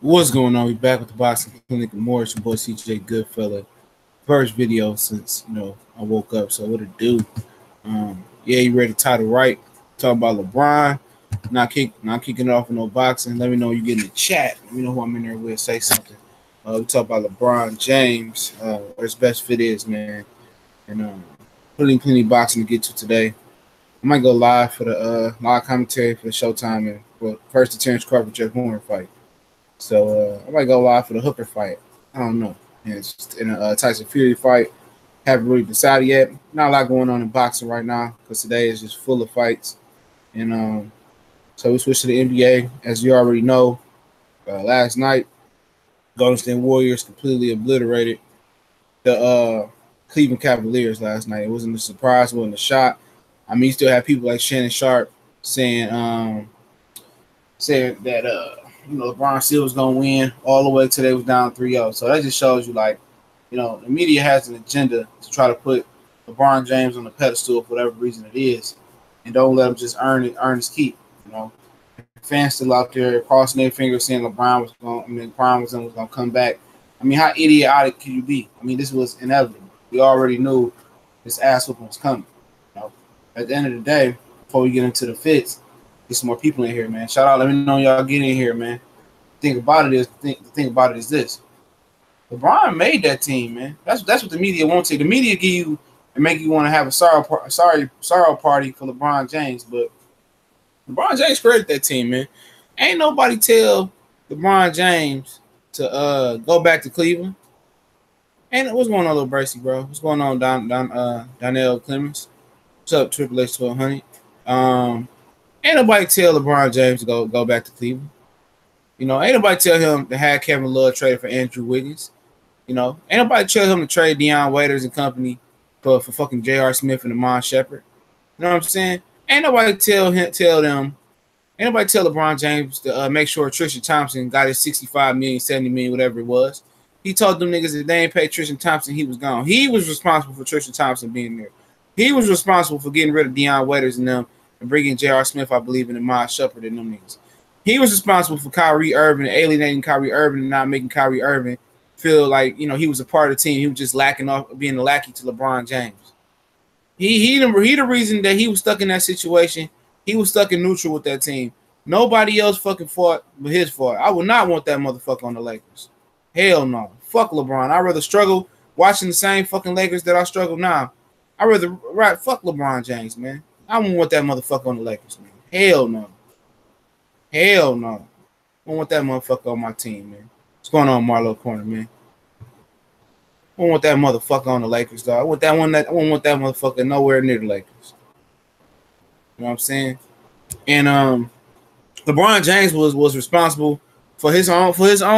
What's going on? We back with the Boxing Clinic and more. It's your boy CJ Goodfella. First video since I woke up. So what it do? Yeah, you ready to title right? Talking about LeBron. Not kicking it off with no boxing. Let me know you get in the chat. Let me know who I'm in there with. Say something. We talk about LeBron James. What his best fit is, man. And plenty boxing to get to today. I might go live for the live commentary for the Showtime and for first the Terrence Crawford Jeff Horn fight. So I might go live for the Hooker fight. I don't know. And it's just in a Tyson Fury fight. Haven't really decided yet. Not a lot going on in boxing right now because today is just full of fights. And so we switch to the NBA. As you already know, last night, Golden State Warriors completely obliterated the Cleveland Cavaliers last night. It wasn't a surprise. It wasn't a shot. I mean, you still have people like Shannon Sharp saying that LeBron still was gonna win all the way till they was down 3-0. So that just shows you, like, the media has an agenda to try to put LeBron James on the pedestal for whatever reason it is, and don't let him just earn his keep. Fans still out there crossing their fingers saying LeBron was gonna come back. I mean, how idiotic can you be? I mean, this was inevitable. We already knew this ass whooping was coming. At the end of the day, before we get into the fits, get some more people in here, man. Shout out, let me know y'all get in here, man. The thing about it is this: LeBron made that team, man. That's what the media wants to. The media give you and make you want to have a sorrow party for LeBron James, but LeBron James created that team, man. Ain't nobody tell LeBron James to go back to Cleveland. And what's going on, little Bracy, bro? What's going on, Donnell Clemens? What's up, Triple H 1200? Ain't nobody tell LeBron James to go back to Cleveland. Ain't nobody tell him to have Kevin Love traded for Andrew Wiggins. Ain't nobody tell him to trade Deion Waiters and company for fucking J.R. Smith and Amon Shepard. You know what I'm saying? Ain't nobody tell LeBron James to make sure Tristan Thompson got his $65 million, $70 million, whatever it was. He told them niggas that they ain't paid Tristan Thompson, he was gone. He was responsible for Tristan Thompson being there. He was responsible for getting rid of Deion Waiters and them and bringing J.R. Smith, I believe, and Amon Shepard and them niggas. He was responsible for Kyrie Irving and alienating Kyrie Irving and not making Kyrie Irving feel like, he was a part of the team. He was just lacking off being a lackey to LeBron James. He the reason that he was stuck in that situation. He was stuck in neutral with that team. Nobody else fucking fought but his fault. I would not want that motherfucker on the Lakers. Hell no. Fuck LeBron. I'd rather struggle watching the same fucking Lakers that I struggle now. I'd rather fuck LeBron James, man. I wouldn't want that motherfucker on the Lakers, man. Hell no. Hell no. I don't want that motherfucker on my team, man. What's going on, Marlo Corner, man? I don't want that motherfucker on the Lakers, dog. I won't want that motherfucker nowhere near the Lakers. You know what I'm saying? And LeBron James was responsible for his own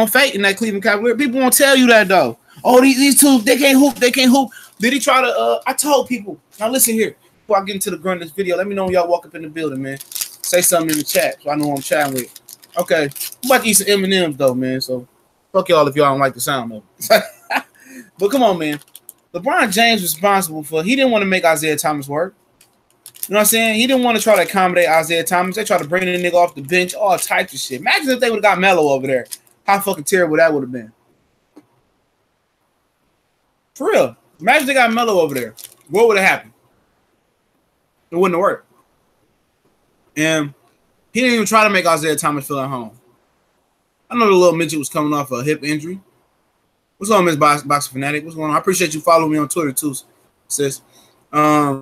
fate in that Cleveland Cavaliers. People won't tell you that, though. Oh, these two, they can't hoop. Did he try to I told people. Now listen here. Before I get into the grunt of this video, let me know when y'all walk up in the building, man. Say something in the chat so I know who I'm chatting with. Okay. I'm about to eat some M&M's, though, man. So fuck y'all if y'all don't like the sound of it. But come on, man. LeBron James was responsible for, he didn't want to make Isaiah Thomas work. You know what I'm saying? He didn't want to try to accommodate Isaiah Thomas. They tried to bring the nigga off the bench, all types of shit. Imagine if they would have got Melo over there. How fucking terrible that would have been. For real. Imagine if they got Melo over there. What would have happened? It wouldn't have worked. And he didn't even try to make Isaiah Thomas feel at home. I know the little midget was coming off a hip injury. What's going on, Miss Boxing Fanatic? What's going on? I appreciate you following me on Twitter too, sis. I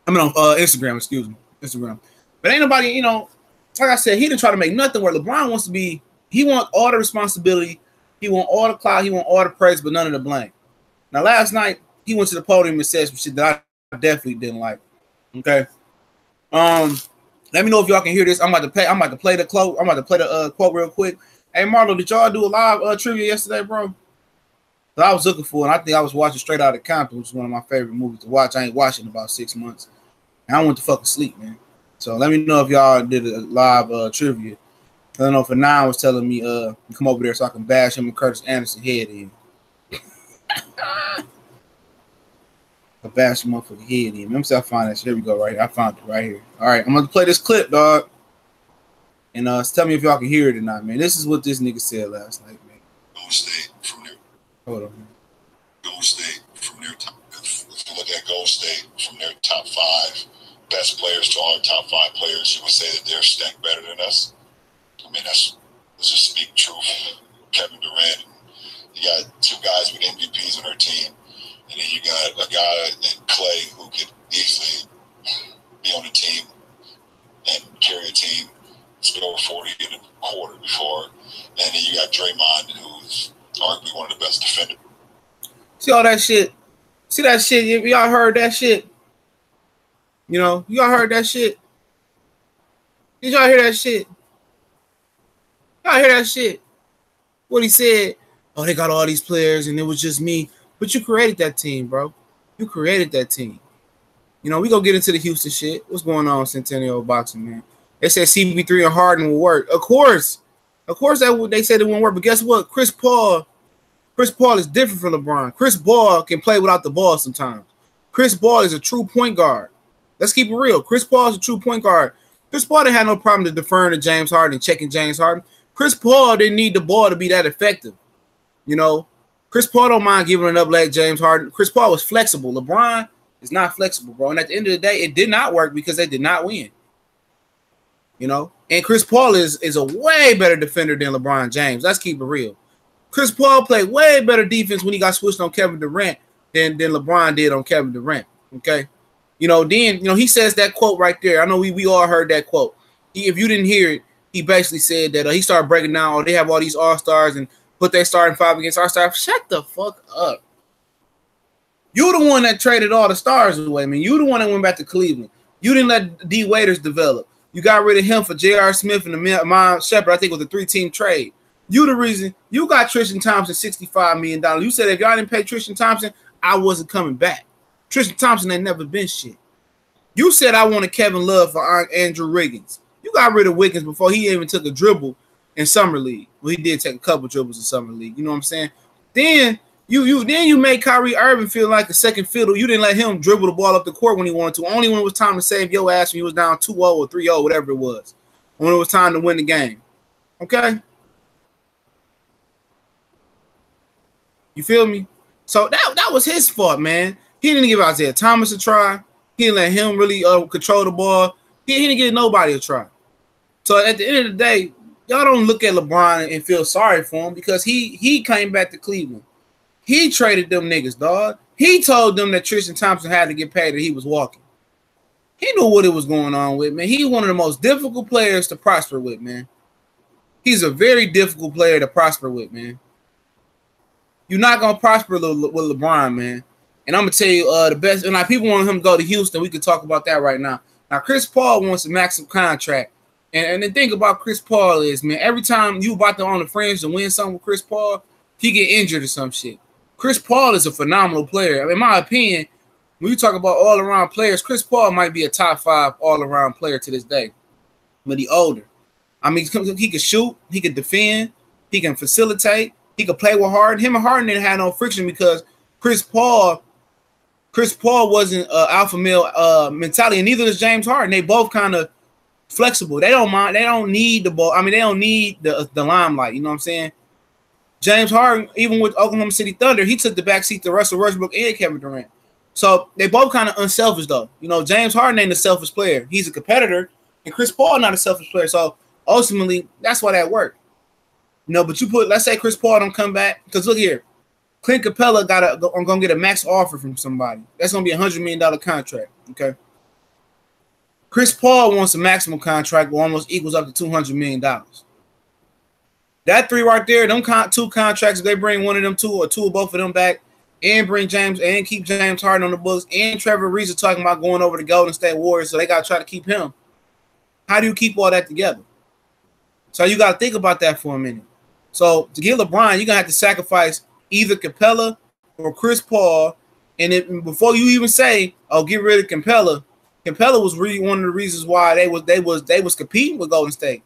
mean on Instagram, excuse me. Instagram. But ain't nobody, like I said, he didn't try to make nothing where LeBron wants to be. He want all the responsibility. He want all the clout. He want all the praise, but none of the blame. Now, last night, he went to the podium and said some shit that I definitely didn't like. Okay. Let me know if y'all can hear this. I'm about to play the quote. I'm about to play the quote real quick. Hey, Marlo, did y'all do a live trivia yesterday, bro? That I was looking for, and I think I was watching Straight Outta Compton, which is one of my favorite movies to watch. I ain't watching in about 6 months. And I went to fucking sleep, man. So let me know if y'all did a live trivia. I don't know if Anon was telling me come over there so I can bash him and Curtis Anderson head in. I bash him up for the head in. Let me see if I find that shit. Here we go, right here. I found it right here. All right, I'm going to play this clip, dog. And tell me if y'all can hear it or not, man. This is what this nigga said last night, man. Golden State from their Golden State from their top. If you look at Golden State from their top 5 best players to all our top 5 players, you would say that they're stacked better than us. I mean, let's just speak truth. Kevin Durant, you got 2 guys with MVPs on their team, and then you got a guy in Clay who could easily be on the team and carry a team, score 40 in a quarter before, and then you got Draymond, who's arguably one of the best defenders. See all that shit? See that shit? Y'all heard that shit? You know, y'all heard that shit? Did y'all hear that shit? Y'all hear that shit? What he said? Oh, they got all these players, and it was just me. But you created that team, bro. You created that team. You know, we gonna get into the Houston shit. What's going on, Centennial Boxing, man? They said CB3 and Harden will work. Of course, that they said it won't work. But guess what? Chris Paul is different from LeBron. Chris Paul can play without the ball sometimes. Chris Paul is a true point guard. Let's keep it real. Chris Paul is a true point guard. Chris Paul didn't have no problem to deferring to James Harden and checking James Harden. Chris Paul didn't need the ball to be that effective. You know, Chris Paul don't mind giving it up like James Harden. Chris Paul was flexible. LeBron is not flexible, bro. And at the end of the day, it did not work because they did not win. You know, and Chris Paul is a way better defender than LeBron James. Let's keep it real. Chris Paul played way better defense when he got switched on Kevin Durant than LeBron did on Kevin Durant. Okay. You know, then, you know, he says that quote right there. I know we all heard that quote. If you didn't hear it, he basically said that he started breaking down, oh, they have all these all-stars and put their starting 5 against our stars. Shut the fuck up. You the one that traded all the stars away, man. You the one that went back to Cleveland. You didn't let D. Waiters develop. You got rid of him for J.R. Smith and the Miles Shepard. I think it was a 3-team trade. You the reason you got Tristan Thompson $65 million. You said if y'all didn't pay Tristan Thompson, I wasn't coming back. Tristan Thompson ain't never been shit. You said I wanted Kevin Love for Andrew Wiggins. You got rid of Wiggins before he even took a dribble in Summer League. Well, he did take a couple dribbles in Summer League. You know what I'm saying? Then you made Kyrie Irving feel like a second fiddle. You didn't let him dribble the ball up the court when he wanted to. Only when it was time to save your ass when he was down 2-0 or 3-0, whatever it was. When it was time to win the game. Okay? You feel me? So that was his fault, man. He didn't give Isaiah Thomas a try. He didn't let him really control the ball. He didn't give nobody a try. So at the end of the day, y'all don't look at LeBron and feel sorry for him because he came back to Cleveland. He traded them niggas, dog. He told them that Tristan Thompson had to get paid that he was walking. He knew what it was going on with, man. He's one of the most difficult players to prosper with, man. He's a very difficult player to prosper with, man. You're not going to prosper with LeBron, man. And I'm going to tell you the best. And like people want him to go to Houston. We could talk about that right now. Now, Chris Paul wants a maximum contract. And the thing about Chris Paul is, man, every time you about to on the fringe to win something with Chris Paul, he get injured or some shit. Chris Paul is a phenomenal player. I mean, in my opinion, when you talk about all-around players, Chris Paul might be a top 5 all-around player to this day. But he's older. I mean, he can shoot. He can defend. He can facilitate. He could play with Harden. Him and Harden didn't have no friction because Chris Paul wasn't alpha male mentality, and neither is James Harden. They both kind of flexible. They don't mind. They don't need the ball. I mean, they don't need the limelight. You know what I'm saying? James Harden, even with Oklahoma City Thunder, he took the backseat to Russell Westbrook and Kevin Durant. So they both kind of unselfish, though. You know, James Harden ain't a selfish player. He's a competitor, and Chris Paul not a selfish player. So ultimately, that's why that worked. You know, but you put, let's say Chris Paul don't come back, because look here, Clint Capella gonna get a max offer from somebody. That's gonna be $100 million contract. Okay. Chris Paul wants a maximum contract, where almost equals up to $200 million. That 3 right there, them 2 contracts, if they bring one of them 2 or 2 or both of them back, and bring James and keep James Harden on the books, and Trevor Ariza talking about going over to Golden State Warriors, so they gotta try to keep him. How do you keep all that together? So you gotta think about that for a minute. So to get LeBron, you're gonna have to sacrifice either Capella or Chris Paul. And before you even say, "Oh, get rid of Capella," Capella was really one of the reasons why they was competing with Golden State.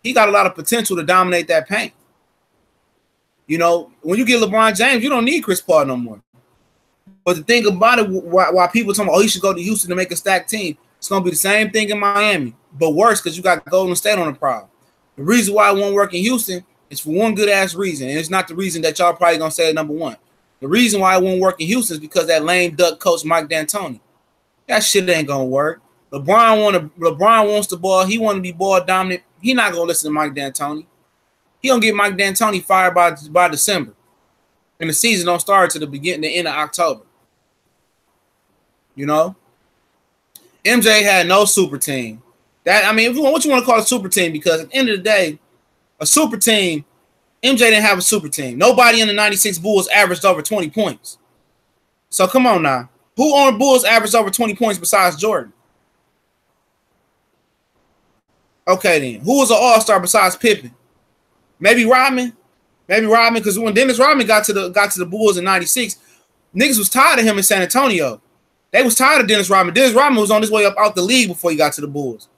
He got a lot of potential to dominate that paint. You know, when you get LeBron James, you don't need Chris Paul no more. But the thing about it, why people talking about, oh, he should go to Houston to make a stacked team, it's gonna be the same thing in Miami, but worse because you got Golden State on the prowl. The reason why it won't work in Houston is for one good ass reason, and it's not the reason that y'all probably gonna say number one. The reason why it won't work in Houston is because that lame duck coach Mike D'Antoni. That shit ain't gonna work. LeBron wants the ball. He want to be ball dominant. He not gonna listen to Mike D'Antoni. He gonna get Mike D'Antoni fired by December, and the season don't start to the end of October. You know, MJ had no super team. What you want to call a super team? Because at the end of the day, a super team, MJ didn't have a super team. Nobody in the '96 Bulls averaged over 20 points. So come on now, who on the Bulls averaged over 20 points besides Jordan? Okay then, who was an all-star besides Pippen? Maybe Rodman. Because when Dennis Rodman got to the Bulls in '96, niggas was tired of him in San Antonio. They was tired of Dennis Rodman. Dennis Rodman was on his way up out the league before he got to the Bulls.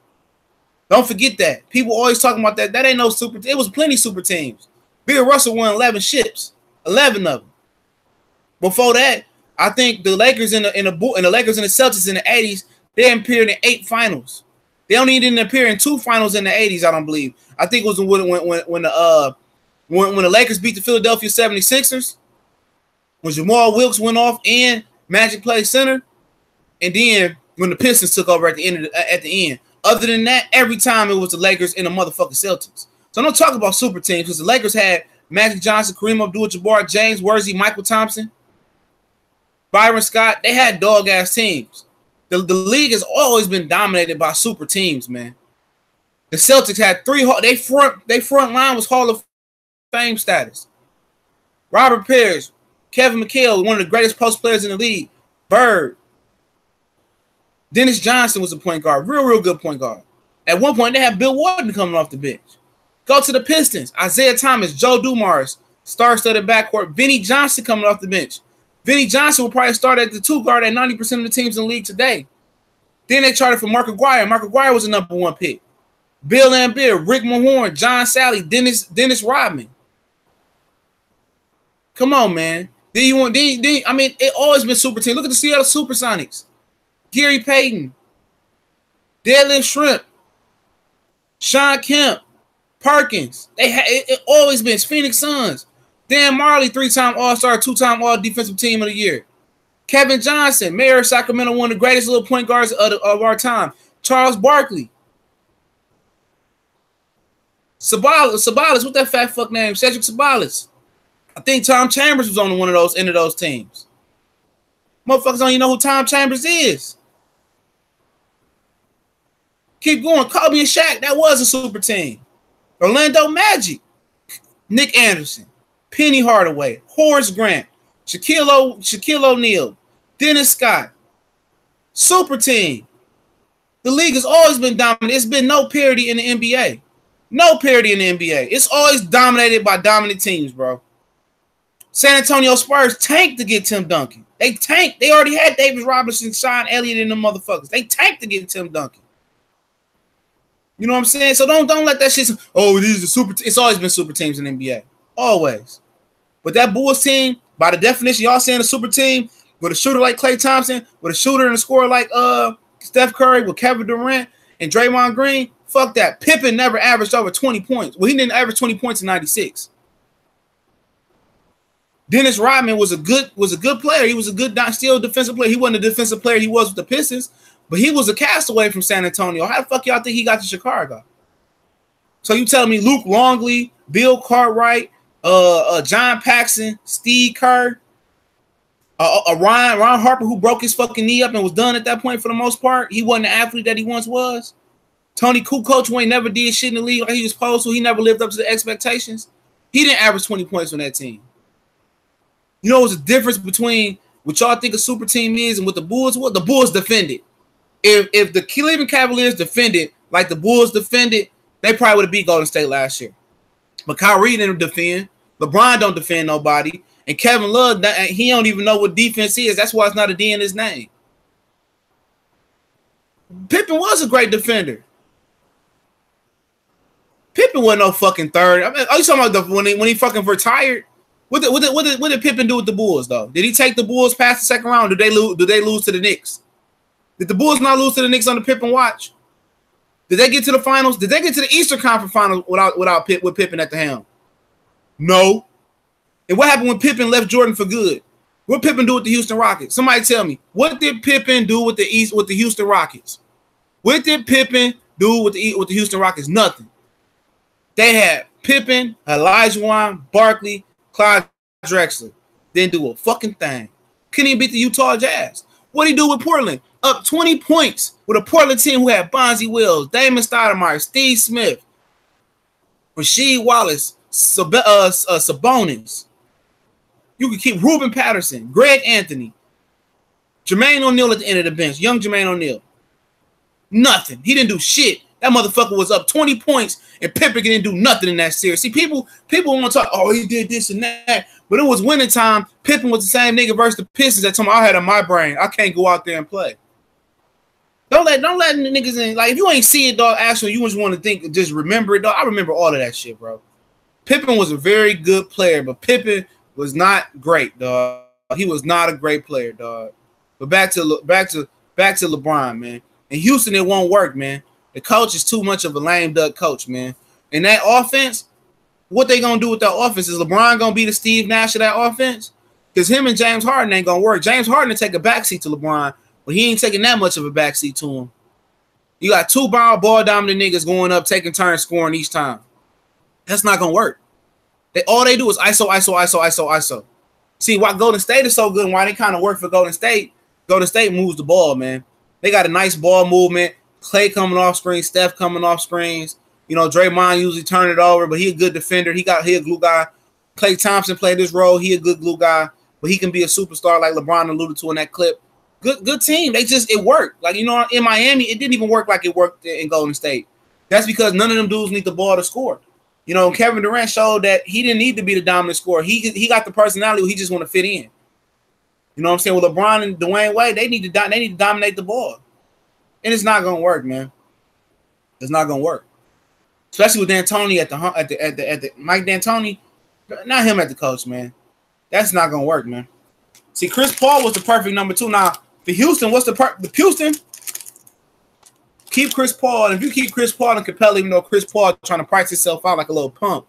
Don't forget that. People always talking about that. That ain't no super. It was plenty super teams. Bill Russell won 11 ships, 11 of them. Before that, I think the Lakers and the Lakers and the Celtics in the '80s, they appeared in 8 finals. They only didn't appear in 2 finals in the '80s. I don't believe. I think it was when the Lakers beat the Philadelphia 76ers, when Jamal Wilkes went off and Magic played center, and then when the Pistons took over at the end. Other than that, every time it was the Lakers and the motherfucking Celtics. So don't talk about super teams because the Lakers had Magic Johnson, Kareem Abdul-Jabbar, James Worthy, Michael Thompson, Byron Scott. They had dog-ass teams. The league has always been dominated by super teams, man. The Celtics had 3. They front line was Hall of Fame status. Robert Parrish, Kevin McHale, one of the greatest post players in the league. Bird. Dennis Johnson was a point guard, real good point guard. At one point, they had Bill Walton coming off the bench. Go to the Pistons. Isaiah Thomas, Joe Dumars, star-studded backcourt. Vinnie Johnson coming off the bench. Vinnie Johnson will probably start at the 2 guard at 90% of the teams in the league today. Then they charted for Mark Aguirre. Mark Aguirre was a number 1 pick. Bill Laimbeer, Rick Mahorn, John Sally, Dennis Rodman. Come on, man. It always been super team. Look at the Seattle Supersonics. Gary Payton, Deadlift Shrimp, Sean Kemp, Perkins. It always been Phoenix Suns. Dan Marley, 3-time All-Star, 2-time All-Defensive Team of the Year. Kevin Johnson, mayor of Sacramento, one of the greatest little point guards of our time. Charles Barkley. Sabalas, what that fat fuck name? Cedric Sabalas. I think Tom Chambers was on one of those end of those teams. Motherfuckers don't even know who Tom Chambers is. Keep going. Kobe and Shaq, that was a super team. Orlando Magic, Nick Anderson, Penny Hardaway, Horace Grant, Shaquille O'Neal, Dennis Scott. Super team. The league has always been dominant. It's been no parity in the NBA. No parity in the NBA. It's always dominated by dominant teams, bro. San Antonio Spurs tanked to get Tim Duncan. They tanked. They already had Davis Robinson, Sean Elliott, and them motherfuckers. They tanked to get Tim Duncan. You know what I'm saying? So don't let that shit. Oh, these are super. It's always been super teams in the NBA. Always. But that Bulls team, by the definition, y'all saying a super team with a shooter like Klay Thompson, with a shooter and a scorer like Steph Curry, with Kevin Durant and Draymond Green. Fuck that. Pippen never averaged over 20 points. Well, he didn't average 20 points in '96. Dennis Rodman was a good player. He was a good still defensive player. He wasn't the defensive player he was with the Pistons, but he was a castaway from San Antonio. How the fuck y'all think he got to Chicago? So you telling me Luke Longley, Bill Cartwright, John Paxson, Steve Kerr, Ron Harper, who broke his fucking knee up and was done at that point for the most part. He wasn't the athlete that he once was. Tony Kukoc, who ain't never did shit in the league like he was supposed to. He never lived up to the expectations. He didn't average 20 points on that team. You know what's the difference between what y'all think a super team is and what the Bulls were? The Bulls defended. If the Cleveland Cavaliers defended like the Bulls defended, they probably would have beat Golden State last year. But Kyrie didn't defend. LeBron don't defend nobody. And Kevin Love, he don't even know what defense is. That's why it's not a D in his name. Pippen was a great defender. Pippen wasn't no fucking third. I mean, are you talking about when he fucking retired? What did Pippen do with the Bulls, though? Did he take the Bulls past the second round? Did they lose to the Knicks? Did the Bulls not lose to the Knicks on the Pippen watch? Did they get to the finals? Did they get to the Eastern Conference Finals with Pippen at the helm? No. And what happened when Pippen left Jordan for good? What did Pippen do with the Houston Rockets? Somebody tell me. What did Pippen do with the Houston Rockets? What did Pippen do with the Houston Rockets? Nothing. They had Pippen, Olajuwon, Barkley, Clyde Drexler. Didn't do a fucking thing. Couldn't even beat the Utah Jazz. What did he do with Portland? Up 20 points with a Portland team who had Bonzi Wells, Damon Stoudemire, Steve Smith, Rasheed Wallace, Sabonis. You could keep Ruben Patterson, Greg Anthony, Jermaine O'Neal at the end of the bench, young Jermaine O'Neal. Nothing. He didn't do shit. That motherfucker was up 20 points, and Pippen didn't do nothing in that series. See, people want to talk, oh, he did this and that. But it was winning time. Pippen was the same nigga versus the Pistons that told me I had on my brain. I can't go out there and play. Don't let niggas in. Like, if you ain't see it, dog, actually, you just want to think, just remember it, dog. I remember all of that shit, bro. Pippen was a very good player, but Pippen was not great, dog. He was not a great player, dog. But back to LeBron, man. In Houston, it won't work, man. The coach is too much of a lame duck coach, man. And that offense, what they gonna do with that offense? Is LeBron gonna be the Steve Nash of that offense? Because him and James Harden ain't gonna work. James Harden will take a backseat to LeBron, but he ain't taking that much of a backseat to him. You got two ball dominant niggas going up, taking turns scoring each time. That's not gonna work. All they do is ISO. See why Golden State is so good and why they kind of work for Golden State. Golden State moves the ball, man. They got a nice ball movement. Clay coming off screens, Steph coming off screens. You know, Draymond usually turn it over, but he a good defender. He a glue guy. Klay Thompson played this role. He a good glue guy, but he can be a superstar like LeBron alluded to in that clip. Good team. It worked. Like, you know, in Miami, it didn't even work like it worked in Golden State. That's because none of them dudes need the ball to score. You know, Kevin Durant showed that he didn't need to be the dominant scorer. He got the personality. He just want to fit in. You know what I'm saying? With LeBron and Dwayne Wade, they need to dominate the ball. And it's not gonna work, man. It's not gonna work, especially with D'Antoni at the Mike D'Antoni, not him at the coach, man. That's not gonna work, man. See, Chris Paul was the perfect number 2. Now for Houston, what's the Houston? Keep Chris Paul, and if you keep Chris Paul and Capella, even though Chris Paul trying to price himself out like a little pump,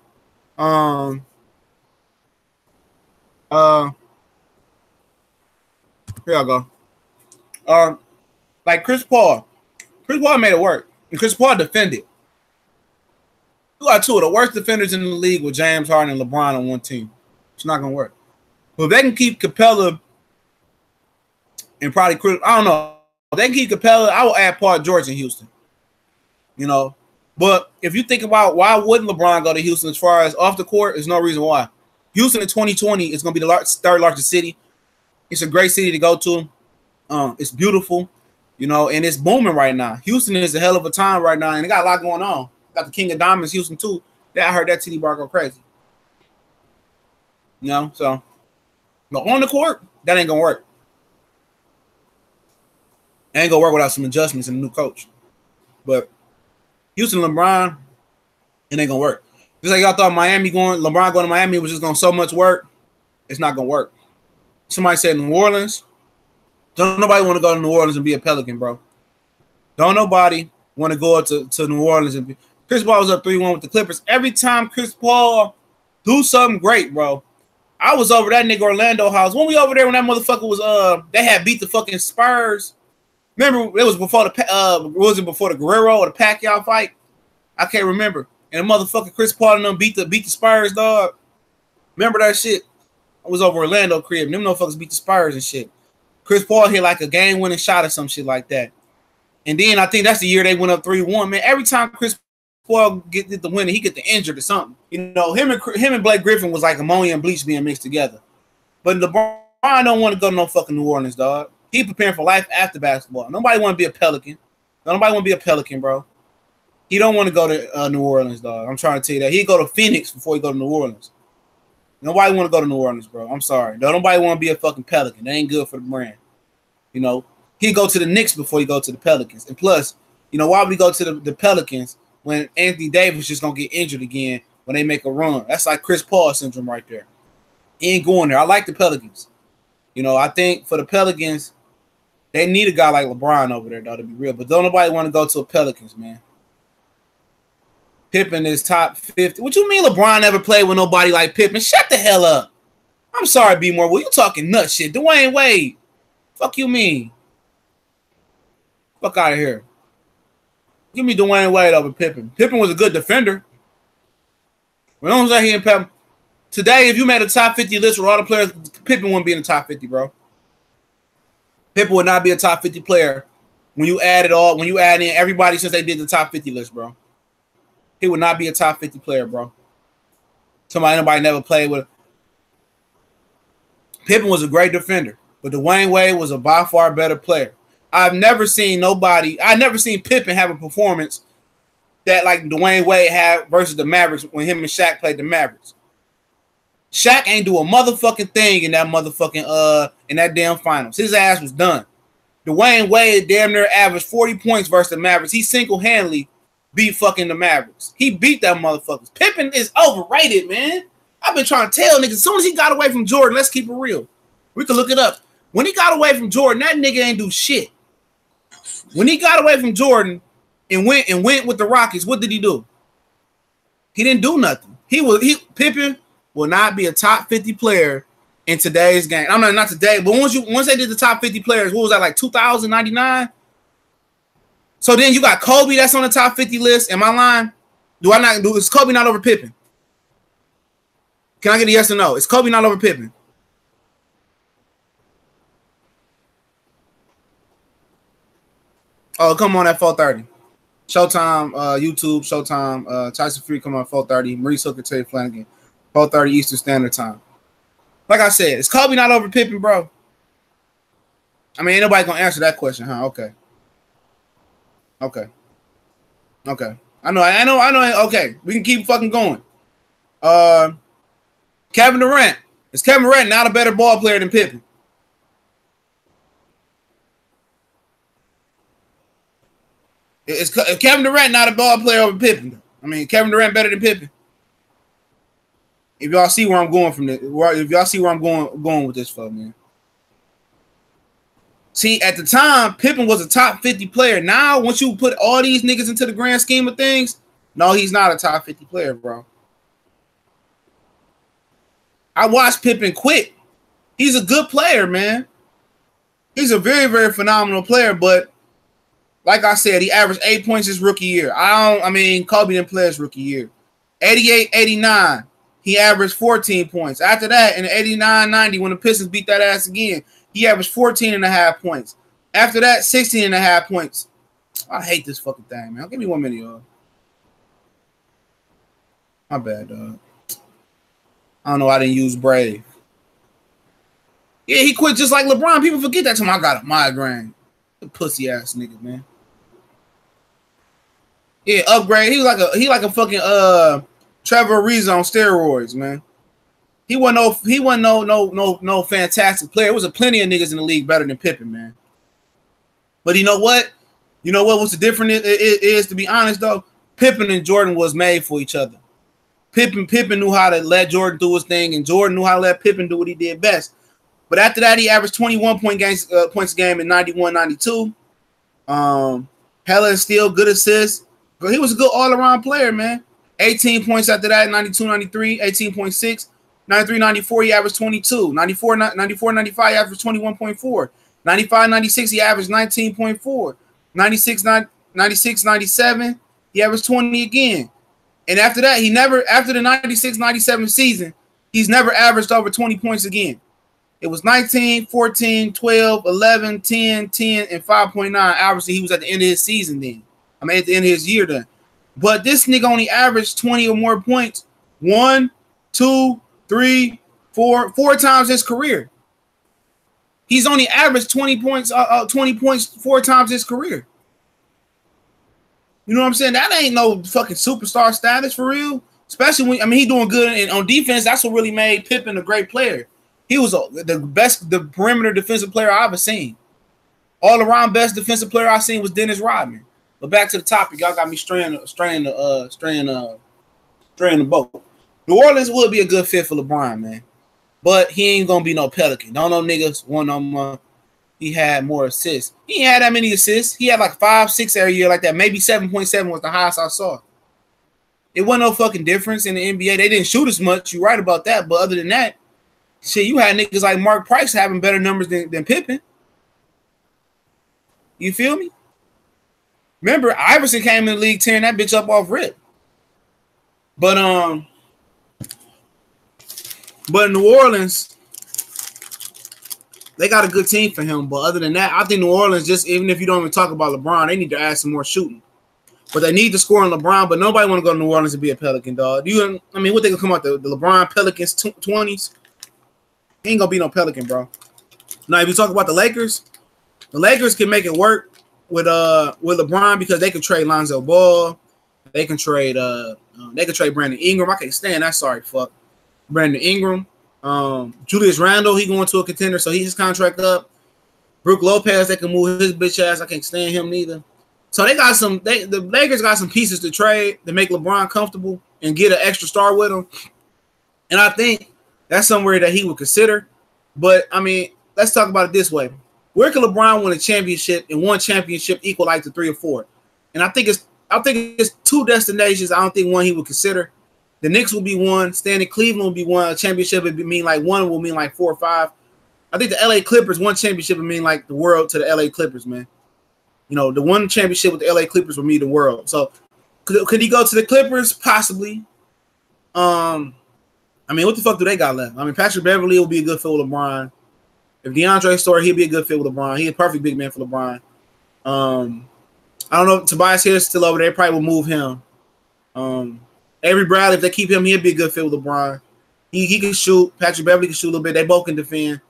here I go. Like Chris Paul made it work, and Chris Paul defended. You got two of the worst defenders in the league with James Harden and LeBron on one team. It's not gonna work. But if they can keep Capella and probably Chris, I don't know. If they can keep Capella, I will add Paul George in Houston. You know, but if you think about why wouldn't LeBron go to Houston as far as off the court, there's no reason why. Houston in 2020 is gonna be the third largest city. It's a great city to go to. It's beautiful. You know, and it's booming right now. Houston is a hell of a time right now, and they got a lot going on. Got the King of Diamonds, Houston, too. I heard that TD bar go crazy. You know, so. But on the court, that ain't going to work. It ain't going to work without some adjustments and a new coach. But Houston, LeBron, it ain't going to work. Just like y'all thought LeBron going to Miami was just going to so much work. It's not going to work. Somebody said New Orleans. Don't nobody want to go to New Orleans and be a Pelican, bro. Don't nobody want to go to New Orleans and be. Chris Paul was up 3-1 with the Clippers. Every time Chris Paul do something great, bro. I was over that nigga Orlando house. When we over there when that motherfucker was they had beat the fucking Spurs. Remember it was before before the Guerrero or the Pacquiao fight? I can't remember. And the motherfucker Chris Paul and them beat the Spurs, dog. Remember that shit? I was over Orlando crib. Them motherfuckers beat the Spurs and shit. Chris Paul hit like a game-winning shot or some shit like that. And then I think that's the year they went up 3-1. Man, every time Chris Paul get the win, he get the injured or something. You know, him and Blake Griffin was like ammonia and bleach being mixed together. But LeBron don't want to go to no fucking New Orleans, dog. He preparing for life after basketball. Nobody want to be a Pelican. Nobody want to be a Pelican, bro. He don't want to go to New Orleans, dog. I'm trying to tell you that. He'd go to Phoenix before he go to New Orleans. Nobody want to go to New Orleans, bro. I'm sorry. Nobody want to be a fucking Pelican. They ain't good for the brand. You know, he'd go to the Knicks before he go to the Pelicans. And plus, you know, why would he go to the Pelicans when Anthony Davis just going to get injured again when they make a run? That's like Chris Paul syndrome right there. He ain't going there. I like the Pelicans. You know, I think for the Pelicans, they need a guy like LeBron over there, though, to be real. But don't nobody want to go to the Pelicans, man. Pippen is top 50. What you mean LeBron never played with nobody like Pippen? Shut the hell up. I'm sorry, B. More. Well, you talking nut shit. Dwayne Wade. Fuck you mean? Fuck out of here. Give me Dwayne Wade over Pippen. Pippen was a good defender. When I was out here in Pippen, today, if you made a top 50 list with all the players, Pippen wouldn't be in the top 50, bro. Pippen would not be a top 50 player when you add in everybody since they did the top 50 list, bro. He would not be a top 50 player, bro. Nobody never played with. Pippen was a great defender, but Dwayne Wade was a by far better player. I've never seen Pippen have a performance that like Dwayne Wade had versus the Mavericks when him and Shaq played the Mavericks. Shaq ain't do a motherfucking thing in that motherfucking in that damn finals. His ass was done. Dwayne Wade damn near averaged 40 points versus the Mavericks. He single-handedly beat fucking the Mavericks. He beat that motherfuckers. Pippen is overrated, man. I've been trying to tell niggas, as soon as he got away from Jordan, let's keep it real. We can look it up. When he got away from Jordan, that nigga ain't do shit. When he got away from Jordan and went with the Rockets, what did he do? He didn't do nothing. Pippen will not be a top 50 player in today's game. I'm not today, but once they did the top 50 players, what was that, like 2099? So then you got Kobe that's on the top 50 list. Am I lying? Is Kobe not over Pippen? Can I get a yes or no? Is Kobe not over Pippen? Oh, come on at 4:30. Showtime, YouTube, Showtime, Tyson Fury come on at 4:30. Maurice Hooker, Terry Flanagan, 4:30 Eastern Standard Time. Like I said, is Kobe not over Pippen, bro? I mean, ain't nobody gonna answer that question, huh? Okay. I know. Okay, we can keep fucking going. Kevin Durant. Is Kevin Durant not a better ball player than Pippen? Is Kevin Durant not a ball player over Pippen? I mean, Kevin Durant better than Pippen. If y'all see where I'm going from this, if y'all see where I'm going with this, fuck, man. See, at the time, Pippen was a top 50 player. Now, once you put all these niggas into the grand scheme of things, no, he's not a top 50 player, bro. I watched Pippen quit. He's a good player, man. He's a very, very phenomenal player, but like I said, he averaged 8 points his rookie year. Kobe didn't play his rookie year. 88, 89, he averaged 14 points. After that, in 89, 90, when the Pistons beat that ass again, he averaged 14.5 points. After that, 16.5 points. I hate this fucking thing, man. Give me 1 minute, y'all. My bad, dog. I don't know. I didn't use Brave. Yeah, he quit just like LeBron. People forget that time I got a migraine. The pussy ass nigga, man. Yeah, upgrade. He like a fucking Trevor Ariza on steroids, man. He wasn't no fantastic player. There was a plenty of niggas in the league better than Pippen, man. But you know what? You know what? What's the difference is, to be honest though, Pippen and Jordan was made for each other. Pippen knew how to let Jordan do his thing, and Jordan knew how to let Pippen do what he did best. But after that, he averaged 21 points a game in 91, 92. Hella still good assists. But he was a good all-around player, man. 18 points after that, 92, 93, 18.6. 93, 94, he averaged 22. 94, 95, he averaged 21.4. 95, 96, he averaged 19.4. 96, 97, he averaged 20 again. And after that, after the 96, 97 season, he's never averaged over 20 points again. It was 19, 14, 12, 11, 10, 10, and 5.9. Obviously, he was at the end of his season then. I mean, at the end of his year then. But this nigga only averaged 20 or more points 1, 2, 3, 4 times his career. He's only averaged 20 points 4 times his career. You know what I'm saying? That ain't no fucking superstar status for real. Especially when, he doing good on defense. That's what really made Pippen a great player. He was the perimeter defensive player I ever seen. All around best defensive player I seen was Dennis Rodman. But back to the topic, y'all got me straying the boat. New Orleans would be a good fit for LeBron, man. But he ain't gonna be no Pelican. Don't know niggas want no. He had more assists. He ain't had that many assists. He had like 5, 6 every year like that. Maybe 7.7 was the highest I saw. It wasn't no fucking difference in the NBA. They didn't shoot as much. You're right about that. But other than that, shit, you had niggas like Mark Price having better numbers than Pippen. You feel me? Remember, Iverson came in the league tearing that bitch up off rip. But in New Orleans, they got a good team for him. But other than that, I think New Orleans, just even if you don't even talk about LeBron, they need to add some more shooting. But they need to score on LeBron. But nobody want to go to New Orleans and be a Pelican, dog. I mean, what they gonna come out the LeBron Pelicans 20s? Ain't gonna be no Pelican, bro. Now, if you talk about the Lakers can make it work with LeBron because they can trade Lonzo Ball, they can trade Brandon Ingram. I can't stand that. Sorry, fuck Brandon Ingram. Julius Randle, he going to a contender, so he's his contract up. Brook Lopez, they can move his bitch ass. I can't stand him neither. So they got the Lakers got some pieces to trade to make LeBron comfortable and get an extra star with him. And I think that's somewhere that he would consider. But I mean, let's talk about it this way. Where can LeBron win a championship and one championship equal like to 3 or 4? And I think it's 2 destinations. I don't think one he would consider. The Knicks will be one. Staying in Cleveland will be one. A championship would mean like 1 will mean like 4 or 5. I think the LA Clippers, one championship would mean like the world to the LA Clippers, man. You know, the one championship with the LA Clippers would mean the world. So could he go to the Clippers? Possibly. I mean, what the fuck do they got left? I mean, Patrick Beverly will be a good fit with LeBron. If DeAndre Story, he'll be a good fit with LeBron. He's a perfect big man for LeBron. I don't know if Tobias Harris is still over there. They probably will move him. Avery Bradley, if they keep him, he'll be a good fit with LeBron. He can shoot. Patrick Beverly can shoot a little bit. They both can defend.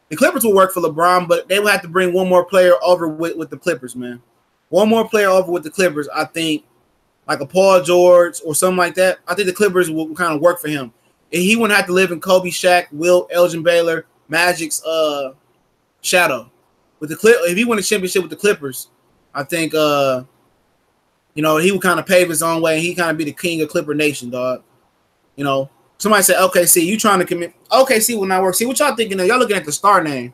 The Clippers will work for LeBron, but they will have to bring one more player over with the Clippers, man. One more player over with the Clippers, I think, like a Paul George or something like that. I think the Clippers will kind of work for him. And he wouldn't have to live in Kobe, Shaq, Wilt, Elgin Baylor, Magic's shadow. With the if he won a championship with the Clippers, I think you know, he would kind of pave his own way and he kind of be the king of Clipper Nation, dog. You know, somebody said, OKC, you trying to commit. OKC will not work. See, what y'all thinking of? Y'all looking at the star name.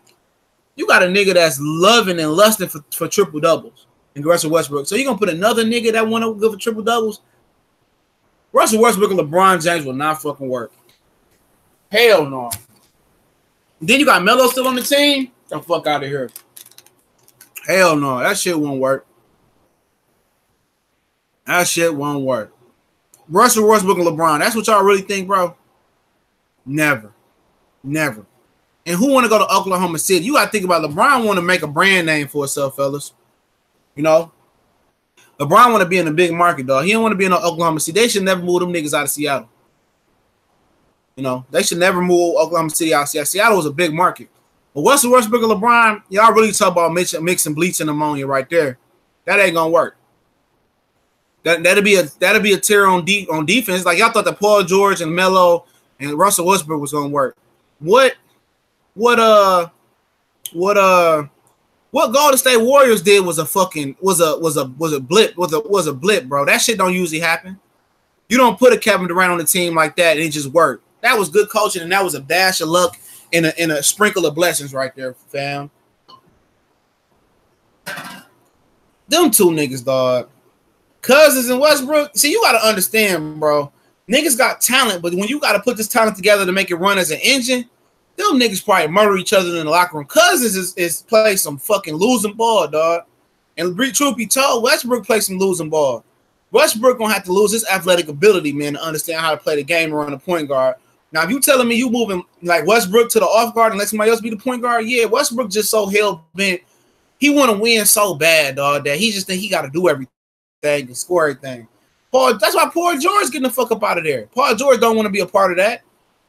You got a nigga that's loving and lusting for triple doubles in Russell Westbrook. So you gonna put another nigga that want to go for triple doubles? Russell Westbrook and LeBron James will not fucking work. Hell no. Then you got Melo still on the team. Get the fuck out of here. Hell no, that shit won't work. That shit won't work. Russell Westbrook and LeBron. That's what y'all really think, bro? Never. Never. And who want to go to Oklahoma City? You got to think about LeBron want to make a brand name for himself, fellas. You know? LeBron want to be in a big market, dog. He don't want to be in Oklahoma City. They should never move them niggas out of Seattle. You know? They should never move Oklahoma City out of Seattle. Seattle was a big market. But Russell Westbrook and LeBron, y'all really talk about mixing bleach and ammonia right there. That ain't going to work. That'll be a tear on defense. Like y'all thought that Paul George and Melo and Russell Westbrook was gonna work. What Golden State Warriors did was a blip, bro. That shit don't usually happen. You don't put a Kevin Durant on the team like that and it just worked. That was good coaching and that was a dash of luck and a sprinkle of blessings right there, fam. Them two niggas, dog. Cousins and Westbrook, see, you got to understand, bro. Niggas got talent, but when you got to put this talent together to make it run as an engine, them niggas probably murder each other in the locker room. Cousins is play some fucking losing ball, dog. And truth be told, Westbrook play some losing ball. Westbrook gonna have to lose his athletic ability, man, to understand how to play the game around the point guard. Now, if you telling me you moving like Westbrook to the off guard and let somebody else be the point guard, yeah, Westbrook just so hell bent. He want to win so bad, dog, that he just think he got to do everything and score everything. That's why Paul George getting the fuck up out of there. Paul George don't want to be a part of that.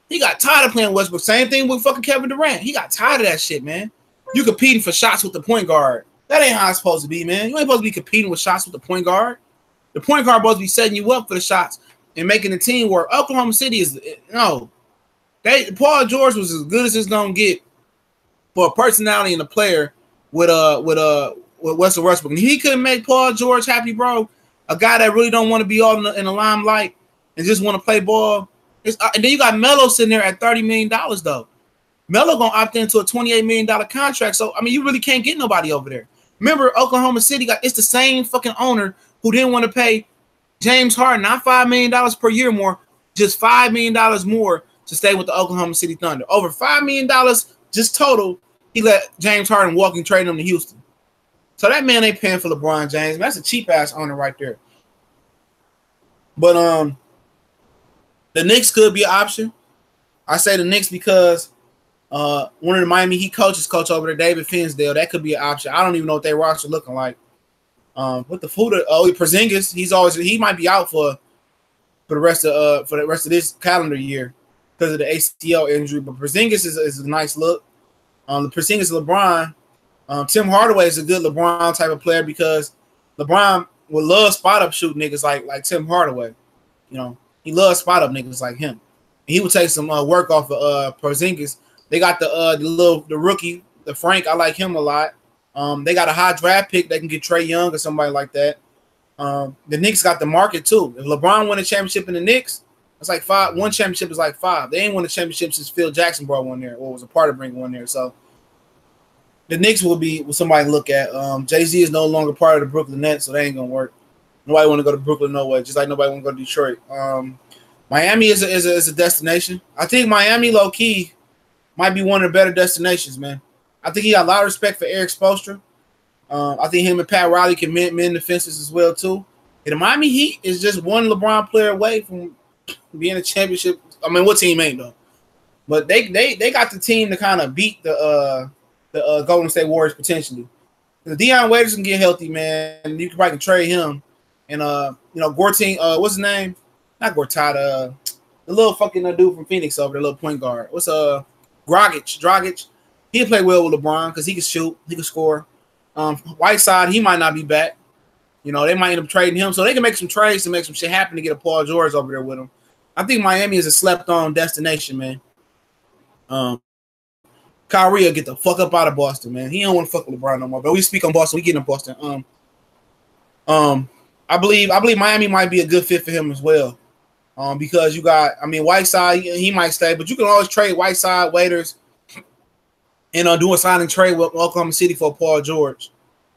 He got tired of playing Westbrook. Same thing with fucking Kevin Durant. He got tired of that shit, man. You competing for shots with the point guard. That ain't how it's supposed to be, man. You ain't supposed to be competing with shots with the point guard. The point guard supposed to be setting you up for the shots and making the team work. Oklahoma City is no. Paul George was as good as it's gonna get for a personality and a player with Russell Westbrook. And he couldn't make Paul George happy, bro. A guy that really don't want to be all in the limelight and just want to play ball. And then you got Melo sitting there at $30 million, though. Melo going to opt into a $28 million contract. So, I mean, you really can't get nobody over there. Remember, Oklahoma City it's the same fucking owner who didn't want to pay James Harden, not $5 million per year more, just $5 million more to stay with the Oklahoma City Thunder. Over $5 million just total, he let James Harden walk and trade him to Houston. So that man ain't paying for LeBron James. That's a cheap-ass owner right there. But the Knicks could be an option. I say the Knicks because one of the Miami Heat coach over there, David Finsdale. That could be an option. I don't even know what their roster looking like. With the food, Porzingis, he might be out for the rest of this calendar year because of the ACL injury. But Porzingis is a nice look. The Porzingis LeBron, Tim Hardaway is a good LeBron type of player because LeBron would love spot up shoot niggas like Tim Hardaway. You know, he loves spot up niggas like him. And he would take some work off of Porzingis. They got the rookie, the Frank. I like him a lot. They got a high draft pick. They can get Trae Young or somebody like that. The Knicks got the market too. If LeBron won a championship in the Knicks, it's like five. One championship is like five. They ain't won a championship since Phil Jackson brought one there, or was a part of bringing one there. So the Knicks will be with somebody to look at. Jay-Z is no longer part of the Brooklyn Nets, so they ain't gonna work. Nobody want to go to Brooklyn no way. Just like nobody want to go to Detroit. Miami is a destination. I think Miami low key might be one of the better destinations, man. I think he got a lot of respect for Eric Spoelstra. I think him and Pat Riley can mend the fences as well too. And the Miami Heat is just one LeBron player away from being a championship. I mean, what team ain't though? But they got the team to kind of beat the Golden State Warriors potentially. The Deion Waiters can get healthy, man. You can probably trade him. And Gortin, what's his name? Not Gortata. The little fucking dude from Phoenix over there, little point guard. What's Dragic? He'll play well with LeBron because he can shoot, he can score. Whiteside, he might not be back. You know, they might end up trading him, so they can make some trades to make some shit happen to get a Paul George over there with him. I think Miami is a slept-on destination, man. Kyrie will get the fuck up out of Boston, man. He don't want to fuck with LeBron no more. But we speak on Boston, we get in Boston. I believe Miami might be a good fit for him as well. Because you got, Whiteside, he might stay, but you can always trade Whiteside, Waiters, and do a signing trade with Oklahoma City for Paul George.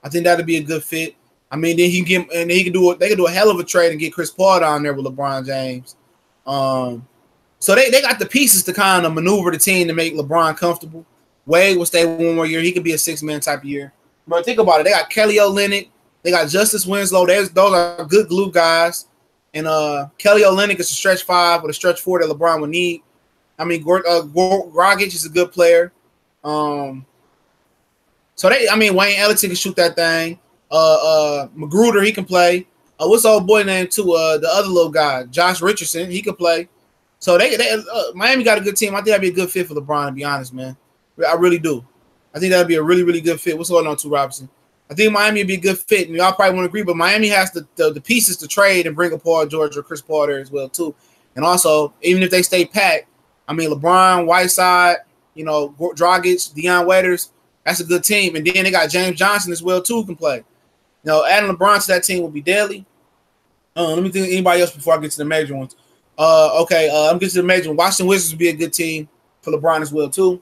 I think that'd be a good fit. Then he can get, and they can do a hell of a trade and get Chris Paul down there with LeBron James. So they got the pieces to kind of maneuver the team to make LeBron comfortable. Wade will stay one more year. He could be a 6-man type of year. But think about it. They got Kelly Olynyk. They got Justice Winslow. Those are good glue guys. And Kelly Olynyk is a stretch 5 with a stretch 4 that LeBron would need. Dragic is a good player. So Wayne Ellington can shoot that thing. Magruder, he can play. What's the old boy name too? The other little guy, Josh Richardson, he can play. So Miami got a good team. I think that'd be a good fit for LeBron, to be honest, man. I really do. I think that'd be a really, really good fit. What's going on, too, Robinson? I think Miami would be a good fit, and y'all probably won't agree, but Miami has the pieces to trade and bring a Paul George or Chris Paul there as well, too. And also, even if they stay packed, LeBron, Whiteside, Dragic, Deion Waiters, that's a good team. And then they got James Johnson as well, too, who can play. Adding LeBron to that team would be deadly. Let me think of anybody else before I get to the major ones. I'm getting to the major one. Washington Wizards would be a good team for LeBron as well, too.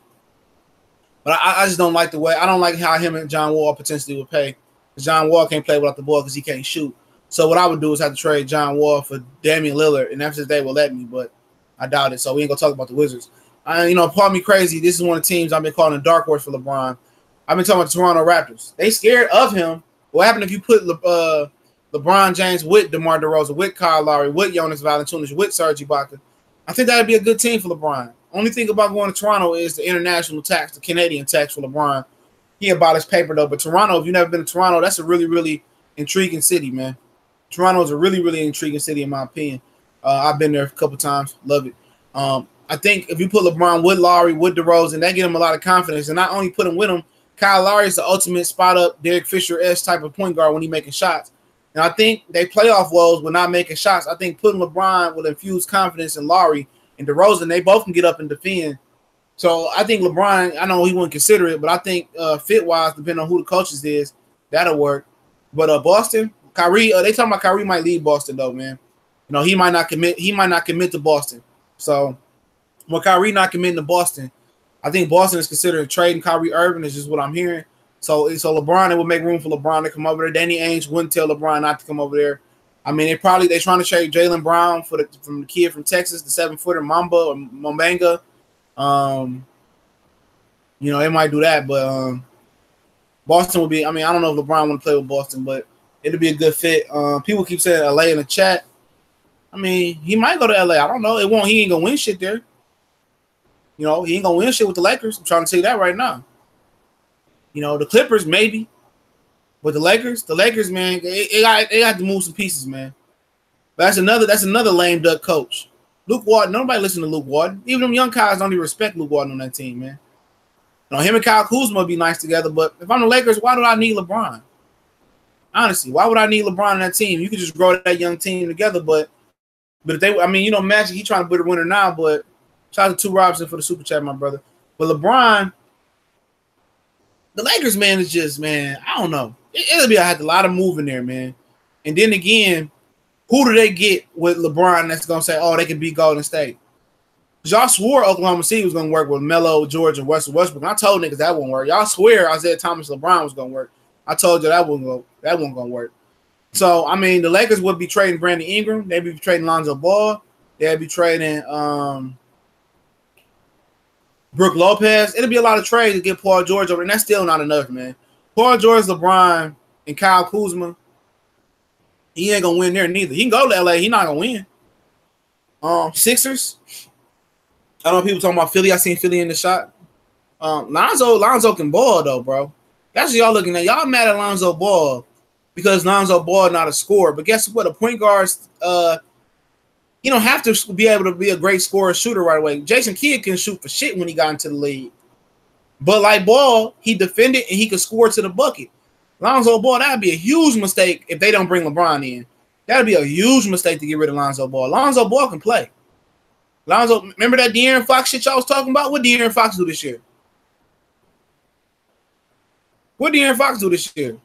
But I just don't like the way – I don't like how him and John Wall potentially would pay. Because John Wall can't play without the ball because he can't shoot. So what I would do is have to trade John Wall for Damian Lillard, and after they will let me, but I doubt it. So we ain't going to talk about the Wizards. Pardon me crazy. This is one of the teams I've been calling a dark horse for LeBron. I've been talking about the Toronto Raptors. They scared of him. What happened if you put LeBron James with DeMar DeRozan, with Kyle Lowry, with Jonas Valanciunas, with Serge Ibaka? I think that would be a good team for LeBron. Only thing about going to Toronto is the international tax, the Canadian tax for LeBron. He abolished paper, though. But Toronto, if you've never been to Toronto, that's a really, really intriguing city, man. Toronto is a really, really intriguing city, in my opinion. I've been there a couple times. Love it. I think if you put LeBron with Lowry, with DeRozan, that give him a lot of confidence. And not only put him with him, Kyle Lowry is the ultimate spot-up, Derek Fisher-esque type of point guard when he's making shots. And I think they playoff woes with not making shots. I think putting LeBron will infuse confidence in Lowry and DeRozan. They both can get up and defend. So I think LeBron, I know he wouldn't consider it, but I think fit-wise, depending on who the coaches is, that'll work. But Boston, Kyrie, they talking about Kyrie might leave Boston, though, man. He might not commit. He might not commit to Boston. So when Kyrie not committing to Boston, I think Boston is considering trading Kyrie Irving, is just what I'm hearing. So LeBron, it would make room for LeBron to come over there. Danny Ainge wouldn't tell LeBron not to come over there. I mean, they trying to trade Jaylen Brown from the kid from Texas, the 7-footer Mamba or Mombanga. You know, they might do that, but Boston would be. I mean, I don't know if LeBron want to play with Boston, but it'll be a good fit. People keep saying LA in the chat. I mean, he might go to LA. I don't know. It won't. He ain't gonna win shit there. You know, he ain't gonna win shit with the Lakers. I'm trying to tell you that right now. You know, the Clippers maybe, but the Lakers, man, they got to move some pieces, man. But that's another lame duck coach. Luke Walton. Nobody listen to Luke Walton. Even them young guys don't even respect Luke Walton on that team, man. You know, him and Kyle Kuzma would be nice together, but if I'm the Lakers, why do I need LeBron? Honestly, why would I need LeBron on that team? You could just grow that young team together, but if they, I mean, you know, Magic, he trying to be a winner now, but shout out to 2 Robinson for the super chat, my brother. But LeBron, the Lakers, man, is just, man, I don't know. It'll be a lot of moving there, man. And then again, who do they get with LeBron that's going to say, oh, they can beat Golden State? Because y'all swore Oklahoma City was going to work with Melo, George, and Russell Westbrook. And I told niggas that won't work. Y'all swear Isaiah Thomas, LeBron was going to work. I told you that wasn't going to work. So, I mean, the Lakers would be trading Brandon Ingram. They'd be trading Lonzo Ball. They'd be trading Brook Lopez. It'll be a lot of trades to get Paul George over, and that's still not enough, man. Paul George, LeBron, and Kyle Kuzma, he ain't going to win there neither. He can go to L.A. He not going to win. Sixers. I don't know people talking about Philly. I seen Philly in the shot. Lonzo can ball, though, bro. That's what y'all looking at. Y'all mad at Lonzo Ball because Lonzo Ball not a scorer. But guess what? A point guard, you don't have to be able to be a great scorer shooter right away. Jason Kidd can shoot for shit when he got into the league. But like Ball, he defended and he could score to the bucket. Lonzo Ball, that would be a huge mistake if they don't bring LeBron in. That would be a huge mistake to get rid of Lonzo Ball. Lonzo Ball can play. Lonzo, remember that De'Aaron Fox shit y'all was talking about? What did De'Aaron Fox do this year? What did De'Aaron Fox do this year?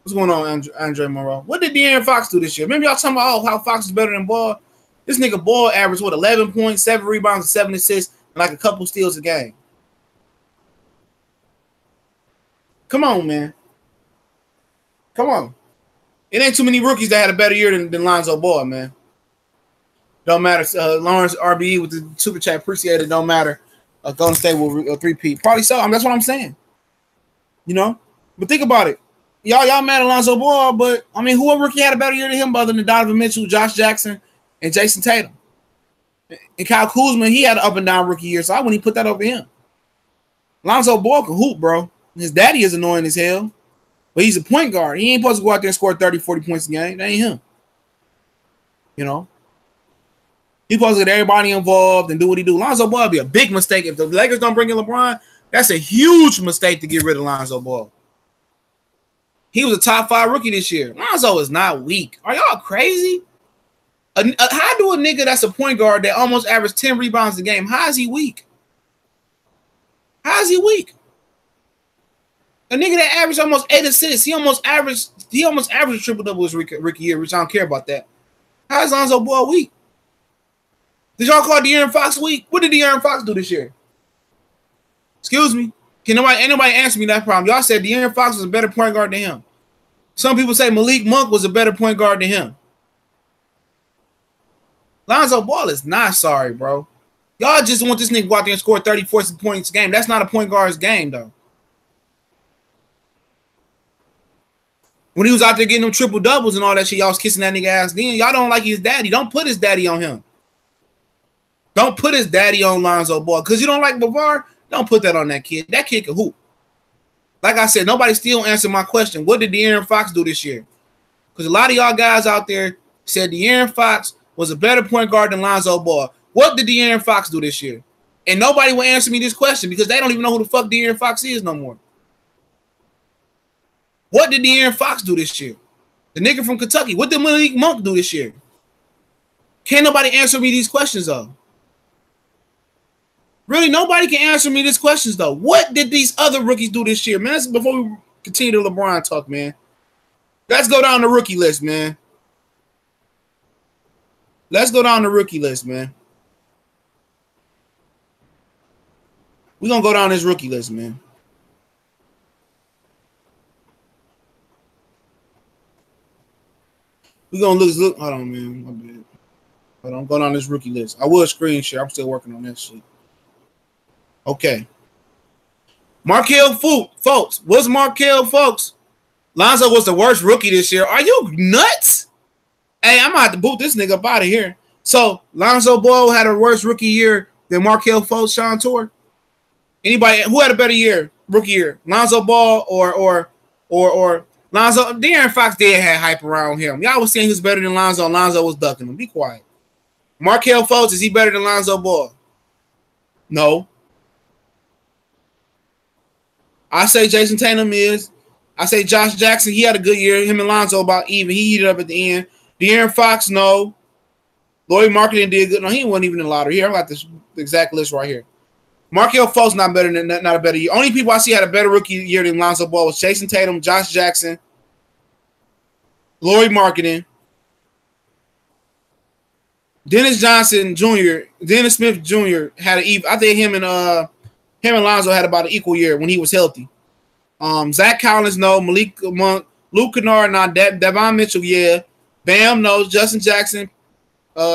What's going on, Andre Moreau? What did De'Aaron Fox do this year? Remember y'all talking about how Fox is better than Ball? This nigga Ball averaged, 11 points, 7 rebounds, and 7 assists, and like a couple steals a game. Come on, man. Come on. It ain't too many rookies that had a better year than Lonzo Ball, man. Don't matter. Lawrence RBE with the super chat, appreciate it. Don't matter. Golden State will 3-peat. Probably so. That's what I'm saying. You know? But think about it. Y'all mad at Lonzo Ball, but I mean, who rookie had a better year than him other than Donovan Mitchell, Josh Jackson, and Jason Tatum? And Kyle Kuzma, he had an up and down rookie year, so I wouldn't put that over him. Lonzo Ball can hoop, bro. His daddy is annoying as hell, but he's a point guard. He ain't supposed to go out there and score 30, 40 points a game. That ain't him. You know? He's supposed to get everybody involved and do what he do. Lonzo Ball would be a big mistake. If the Lakers don't bring in LeBron, that's a huge mistake to get rid of Lonzo Ball. He was a top 5 rookie this year. Lonzo is not weak. Are y'all crazy? How do a nigga that's a point guard that almost averaged 10 rebounds a game, how is he weak? How is he weak? A nigga that averaged almost 8 assists, he almost averaged a triple-double his rookie year, which I don't care about that. How is Lonzo Ball weak? Did y'all call De'Aaron Fox weak? What did De'Aaron Fox do this year? Excuse me. Ain't nobody answer me that problem? Y'all said De'Aaron Fox was a better point guard than him. Some people say Malik Monk was a better point guard than him. Lonzo Ball is not sorry, bro. Y'all just want this nigga to go out there and score 30, 40 points a game. That's not a point guard's game, though. When he was out there getting them triple doubles and all that shit, y'all was kissing that nigga ass then. Y'all don't like his daddy. Don't put his daddy on him. Don't put his daddy on Lonzo Ball. Because you don't like Bavar, don't put that on that kid. That kid can hoop. Like I said, nobody still answered my question. What did De'Aaron Fox do this year? Because a lot of y'all guys out there said De'Aaron Fox was a better point guard than Lonzo Ball. What did De'Aaron Fox do this year? And nobody will answer me this question because they don't even know who the fuck De'Aaron Fox is no more. What did De'Aaron Fox do this year? The nigga from Kentucky. What did Malik Monk do this year? Can't nobody answer me these questions, though. Really, nobody can answer me these questions, though. What did these other rookies do this year, man? That's before we continue the LeBron talk, man. Let's go down the rookie list, man. Let's go down the rookie list, man. We're going to go down this rookie list, man. We gonna look. Hold on, man. My bad. Hold on, I'm going on this rookie list. I will screen share. I'm still working on that shit. Okay. Markelle Fultz. What's Markelle Fultz? Lonzo was the worst rookie this year. Are you nuts? Hey, I'm about to boot this nigga up out of here. So Lonzo Ball had a worse rookie year than Markelle Fultz, Sean Tor? Anybody who had a better year, rookie year? Lonzo Ball or Lonzo? De'Aaron Fox did have hype around him. Y'all was saying he was better than Lonzo. Lonzo was ducking him. Be quiet. Markelle Fultz, is he better than Lonzo Ball? No. I say Jason Tatum is. I say Josh Jackson, he had a good year. Him and Lonzo about even. He heated up at the end. De'Aaron Fox, no. Lloyd Marketing did good. No, he wasn't even in the lottery. Here, I got this exact list right here. Markelle Fultz not better than not a better year. Only people I see had a better rookie year than Lonzo Ball was Jason Tatum, Josh Jackson, Lloyd Marketing, Dennis Johnson Jr., Dennis Smith Jr. had an even. I think him and Lonzo had about an equal year when he was healthy. Zach Collins, no. Malik Monk, Luke Kennard, not. Devon Mitchell, yeah. Bam, no. Justin Jackson,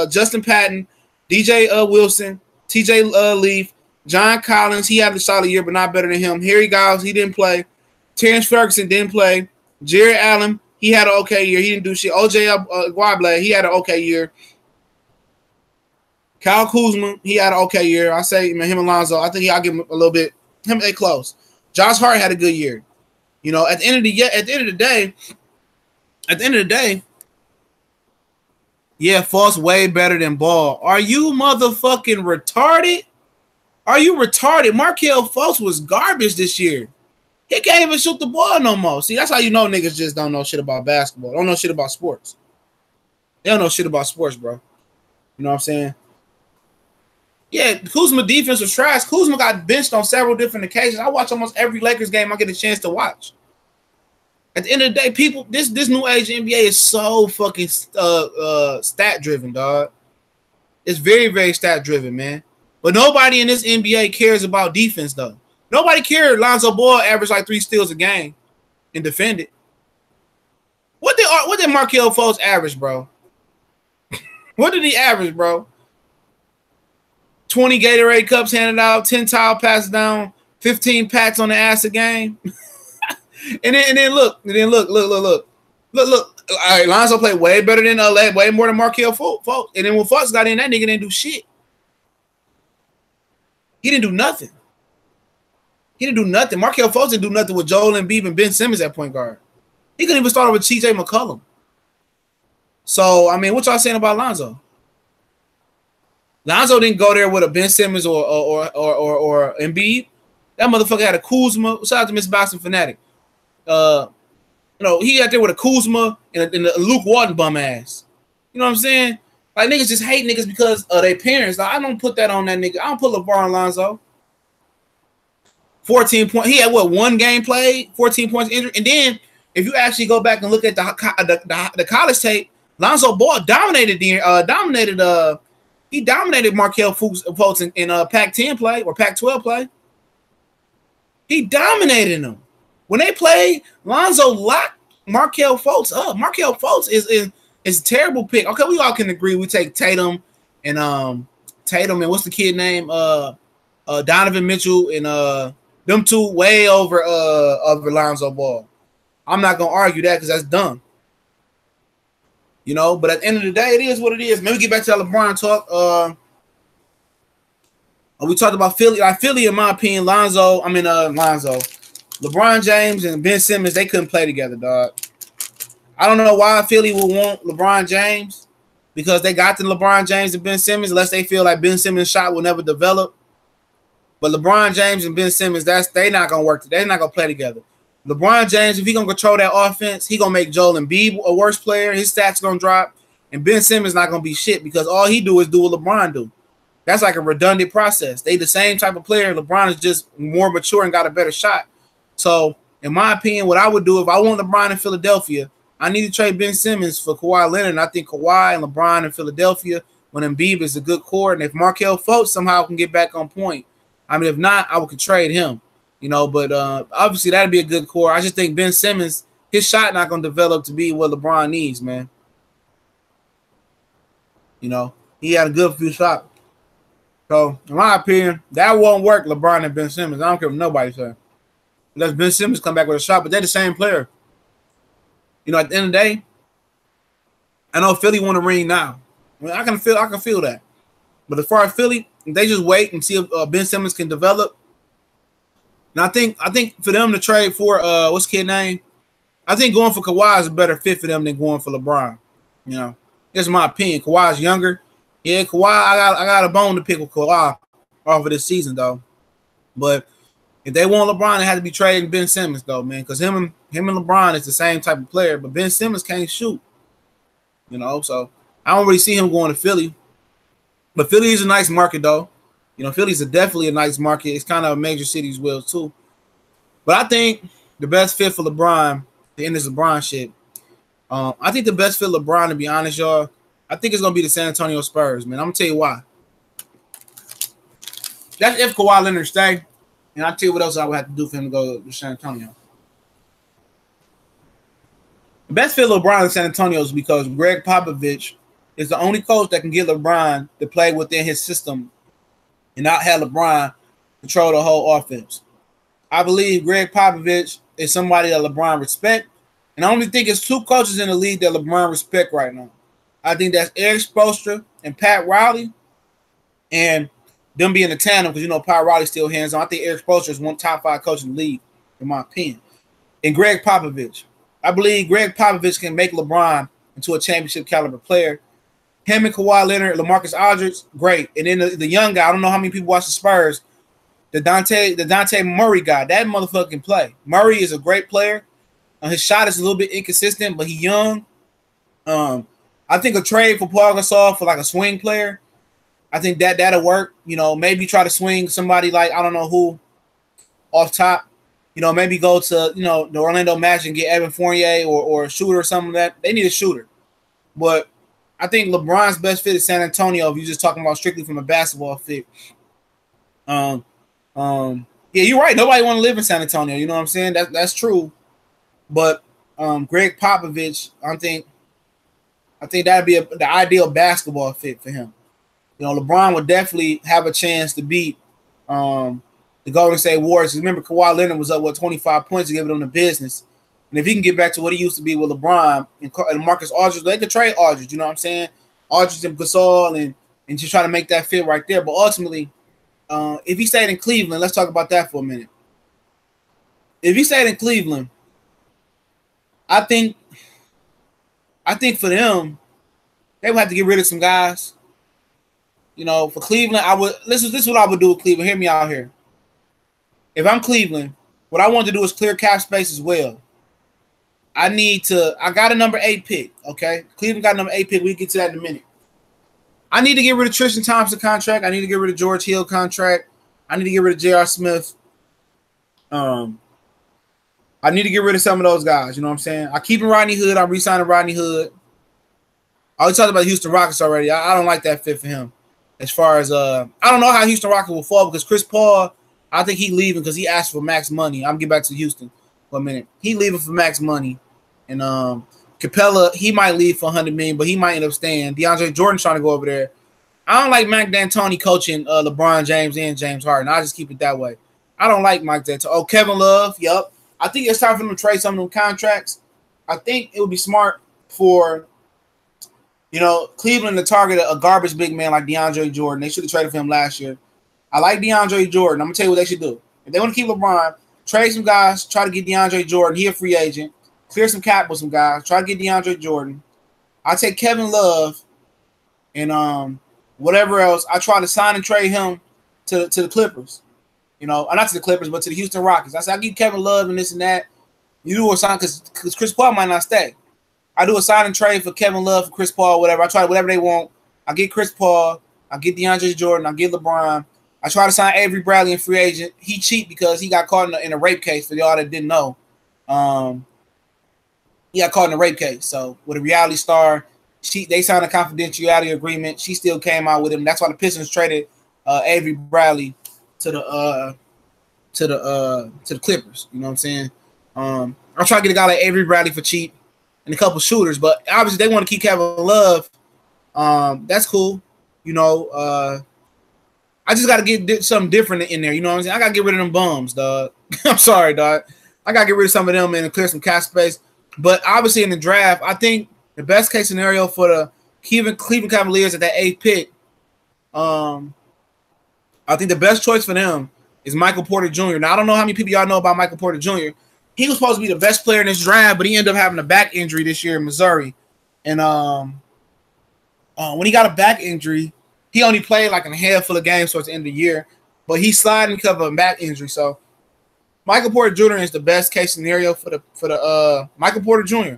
Justin Patton, DJ Wilson, TJ Leaf, John Collins, he had a solid year, but not better than him. Harry Giles, he didn't play. Terrence Ferguson didn't play. Jared Allen, he had an okay year. He didn't do shit. OJ Guable, he had an okay year. Kyle Kuzma, he had an okay year. I say, man, him and Lonzo, I think I'll give him a little bit. They close. Josh Hart had a good year. You know, at the end of the day, yeah, Fultz way better than Ball. Are you motherfucking retarded? Are you retarded? Markelle Fultz was garbage this year. He can't even shoot the ball no more. See, that's how you know niggas just don't know shit about basketball. Don't know shit about sports. They don't know shit about sports, bro. You know what I'm saying? Yeah, Kuzma defense was trash. Kuzma got benched on several different occasions. I watch almost every Lakers game I get a chance to watch. At the end of the day, people, this new age NBA is so fucking stat driven, dog. It's very, very stat driven, man. But nobody in this NBA cares about defense, though. Nobody cared. Lonzo Ball averaged like 3 steals a game and defended. What did Markelle Fultz average, bro? What did he average, bro? 20 Gatorade cups handed out, 10 towel passes down, 15 pats on the ass a game. and then look. All right, Lonzo played way better than way more than Markelle Fultz. And then when Fultz got in, that nigga didn't do shit. He didn't do nothing. Markelle Fultz didn't do nothing with Joel Embiid and Ben Simmons at point guard. He couldn't even start with TJ McCollum. So, I mean, what y'all saying about Lonzo? Lonzo didn't go there with a Ben Simmons or Embiid. That motherfucker had a Kuzma. Shout out to Miss Boston Fanatic. He got there with a Kuzma and a Luke Walton bum ass. You know what I'm saying? Like, niggas just hate niggas because of their parents. Like, I don't put that on that nigga. I don't put LeBron on Lonzo. 14 points. He had what, 1 game played, 14 points injured. And then if you actually go back and look at the college tape, Lonzo Ball dominated Markelle Fultz in Pac-10 play or Pac-12 play. He dominated him. When they played, Lonzo locked Markelle Fultz up. Markelle Fultz is a terrible pick. Okay, we all can agree. We take Tatum and what's the kid name? Donovan Mitchell and them two way over Lonzo Ball. I'm not gonna argue that because that's dumb. You know, but at the end of the day, it is what it is. Maybe get back to that LeBron talk. We talked about Philly. Like Philly, in my opinion, LeBron James and Ben Simmons, they couldn't play together, dog. I don't know why Philly would want LeBron James because they got the LeBron James and Ben Simmons unless they feel like Ben Simmons' shot will never develop. But LeBron James and Ben Simmons, they not gonna work. They're not gonna play together. LeBron James, if he gonna control that offense, he gonna make Joel Embiid a worse player. His stats gonna drop, and Ben Simmons not gonna be shit because all he do is do what LeBron do. That's like a redundant process. They the same type of player. LeBron is just more mature and got a better shot. So, in my opinion, what I would do if I want LeBron in Philadelphia, I need to trade Ben Simmons for Kawhi Leonard. And I think Kawhi and LeBron in Philadelphia when Embiid is a good core, and if Markelle Fultz somehow can get back on point, I mean, if not, I would trade him. You know, but obviously that'd be a good core. I just think Ben Simmons, his shot not gonna develop to be what LeBron needs, man. You know, he had a good few shots. So, in my opinion, that won't work, LeBron and Ben Simmons. I don't care what nobody says. Unless Ben Simmons come back with a shot, but they're the same player. You know, at the end of the day, I know Philly want to ring now. I mean, I can feel that. But as far as Philly, they just wait and see if Ben Simmons can develop. And I think for them to trade for what's kid name, I think going for Kawhi is a better fit for them than going for LeBron. You know, that's my opinion. Kawhi's younger. Yeah, Kawhi, I got a bone to pick with Kawhi off of this season though. But if they want LeBron, they have to be trading Ben Simmons though, man, because him and LeBron is the same type of player, but Ben Simmons can't shoot. You know, so I don't really see him going to Philly. But Philly is a nice market though. You know, Philly's definitely a nice market. It's kind of a major city as well too. But I think the best fit for LeBron, to end this LeBron shit, I think the best fit for LeBron, to be honest, y'all, I think it's going to be the San Antonio Spurs, man. I'm going to tell you why. That's if Kawhi Leonard stay. And I'll tell you what else I would have to do for him to go to San Antonio. The best fit for LeBron in San Antonio is because Greg Popovich is the only coach that can get LeBron to play within his system and not have LeBron control the whole offense. I believe Greg Popovich is somebody that LeBron respects. And I only think it's two coaches in the league that LeBron respects right now. I think that's Eric Spoelstra and Pat Riley, and them being a tandem because, you know, Pat Riley's still hands-on. I think Eric Spoelstra is one top 5 coach in the league, in my opinion. And Greg Popovich. I believe Greg Popovich can make LeBron into a championship caliber player. Him and Kawhi Leonard, LaMarcus Aldridge, great. And then the young guy, I don't know how many people watch the Spurs, the Dante Murray guy, that motherfucker can play. Murray is a great player. His shot is a little bit inconsistent, but he's young. I think a trade for Paul Gasol for like a swing player, I think that'll work. You know, maybe try to swing somebody like, I don't know who, off top. You know, maybe go to, you know, the Orlando Magic and get Evan Fournier or a shooter or something like that. They need a shooter. But I think LeBron's best fit is San Antonio if you're just talking about strictly from a basketball fit. Yeah, you're right. Nobody want to live in San Antonio. You know what I'm saying? That's true. But Greg Popovich, I think that'd be the ideal basketball fit for him. You know, LeBron would definitely have a chance to beat the Golden State Warriors. Remember, Kawhi Leonard was up 25 points to give them the business. And if he can get back to what he used to be with LeBron and Marcus Aldridge, they could trade Aldridge. You know what I'm saying? Aldridge and Gasol and just try to make that fit right there. But ultimately, if he stayed in Cleveland, let's talk about that for a minute. If he stayed in Cleveland, I think for them, they would have to get rid of some guys. You know, for Cleveland, this is what I would do with Cleveland. Hear me out here. If I'm Cleveland, what I want to do is clear cap space as well. I got a number 8 pick, okay? Cleveland got a number 8 pick. We can get to that in a minute. I need to get rid of Tristan Thompson contract. I need to get rid of George Hill contract. I need to get rid of J.R. Smith. I need to get rid of some of those guys. You know what I'm saying? I'm keeping Rodney Hood. I'm re-signing Rodney Hood. I already talked about Houston Rockets already. I don't like that fit for him. As far as I don't know how Houston Rockets will fall because Chris Paul, I think he's leaving because he asked for max money. I'm gonna get back to Houston for a minute. He leaving for max money, and Capella, he might leave for $100 million, but he might end up staying. DeAndre Jordan's trying to go over there. I don't like Mike D'Antoni coaching LeBron James and James Harden. I'll just keep it that way. I don't like Mike D'Antoni. Oh, Kevin Love, yep. I think it's time for them to trade some of them contracts. I think it would be smart for, you know, Cleveland to target a garbage big man like DeAndre Jordan. They should have traded for him last year. I like DeAndre Jordan. I'm going to tell you what they should do. If they want to keep LeBron, trade some guys, try to get DeAndre Jordan. He a free agent. Clear some cap with some guys. Try to get DeAndre Jordan. I take Kevin Love and whatever else. I try to sign and trade him to the Clippers. You know, not to the Clippers, but to the Houston Rockets. I said, I give Kevin Love and this and that. You do a sign because Chris Paul might not stay. I do a sign and trade for Kevin Love, for Chris Paul, whatever. I try whatever they want. I get Chris Paul. I get DeAndre Jordan. I get LeBron. I try to sign Avery Bradley in free agent. He cheat because he got caught in a rape case. For y'all that didn't know, he got caught in a rape case. So with a reality star, they signed a confidentiality agreement. She still came out with him. That's why the Pistons traded Avery Bradley to the Clippers. You know what I'm saying? I'm trying to get a guy like Avery Bradley for cheap and a couple shooters, but obviously they want to keep Kevin Love. That's cool. You know, I just got to get something different in there. You know what I'm saying? I got to get rid of them bums, dog. I'm sorry, dog. I got to get rid of some of them and clear some cap space. But obviously in the draft, I think the best case scenario for the Cleveland Cavaliers at that 8th pick, I think the best choice for them is Michael Porter Jr. Now, I don't know how many people y'all know about Michael Porter Jr. He was supposed to be the best player in this draft, but he ended up having a back injury this year in Missouri. And when he got a back injury, he only played like a handful of games towards the end of the year, but he's sliding because of a back injury. So Michael Porter Jr. is the best case scenario for the Michael Porter Jr.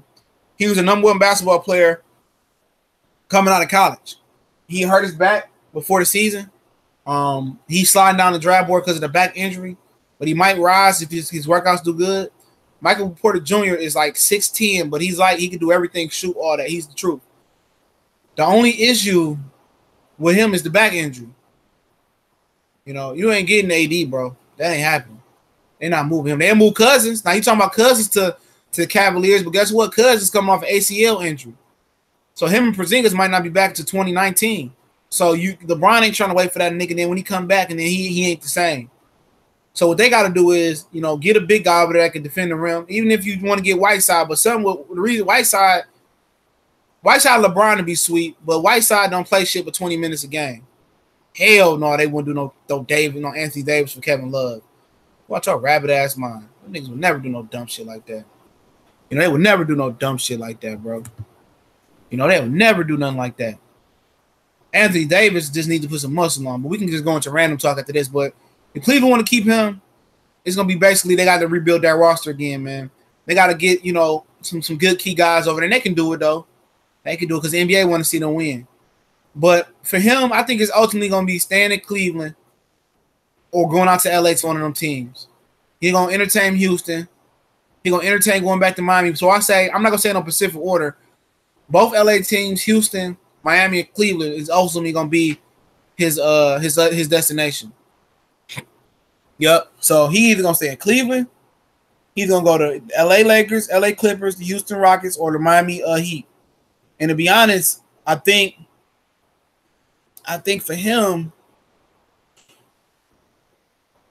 He was a #1 basketball player coming out of college. He hurt his back before the season. He's sliding down the draft board because of the back injury, but he might rise if his workouts do good. Michael Porter Jr. is like 6'10", but he's like he can do everything, shoot, all that. He's the truth. The only issue with him is the back injury. You know, you ain't getting AD, bro. That ain't happening. They're not moving him. They move Cousins. Now you talking about Cousins to the Cavaliers, but guess what? Cousins coming off an ACL injury. So him and Porzingis might not be back to 2019. So LeBron ain't trying to wait for that nigga. And then when he come back, and then he ain't the same. So what they got to do is, you know, get a big guy over there that can defend the rim. Even if you want to get Whiteside, but the reason Whiteside LeBron to be sweet, but Whiteside don't play shit but 20 minutes a game. Hell no, they wouldn't do no Anthony Davis for Kevin Love. Watch your rabbit ass mind. Them niggas would never do no dumb shit like that. You know, they would never do no dumb shit like that, bro. You know, they would never do nothing like that. Anthony Davis just needs to put some muscle on, but we can just go into random talk after this. But if Cleveland want to keep him, it's gonna be basically they got to rebuild that roster again, man. They got to get, you know, some good key guys over there. And they can do it though. They can do it because the NBA want to see them win. But for him, I think it's ultimately gonna be staying in Cleveland or going out to LA to one of them teams. He's gonna entertain Houston. He's gonna entertain going back to Miami. So I say I'm not gonna say in no Pacific order. Both LA teams, Houston, Miami, and Cleveland, is ultimately gonna be his destination. Yep. So he either gonna stay in Cleveland, he's gonna go to LA Lakers, LA Clippers, the Houston Rockets, or the Miami Heat. And to be honest, I think for him,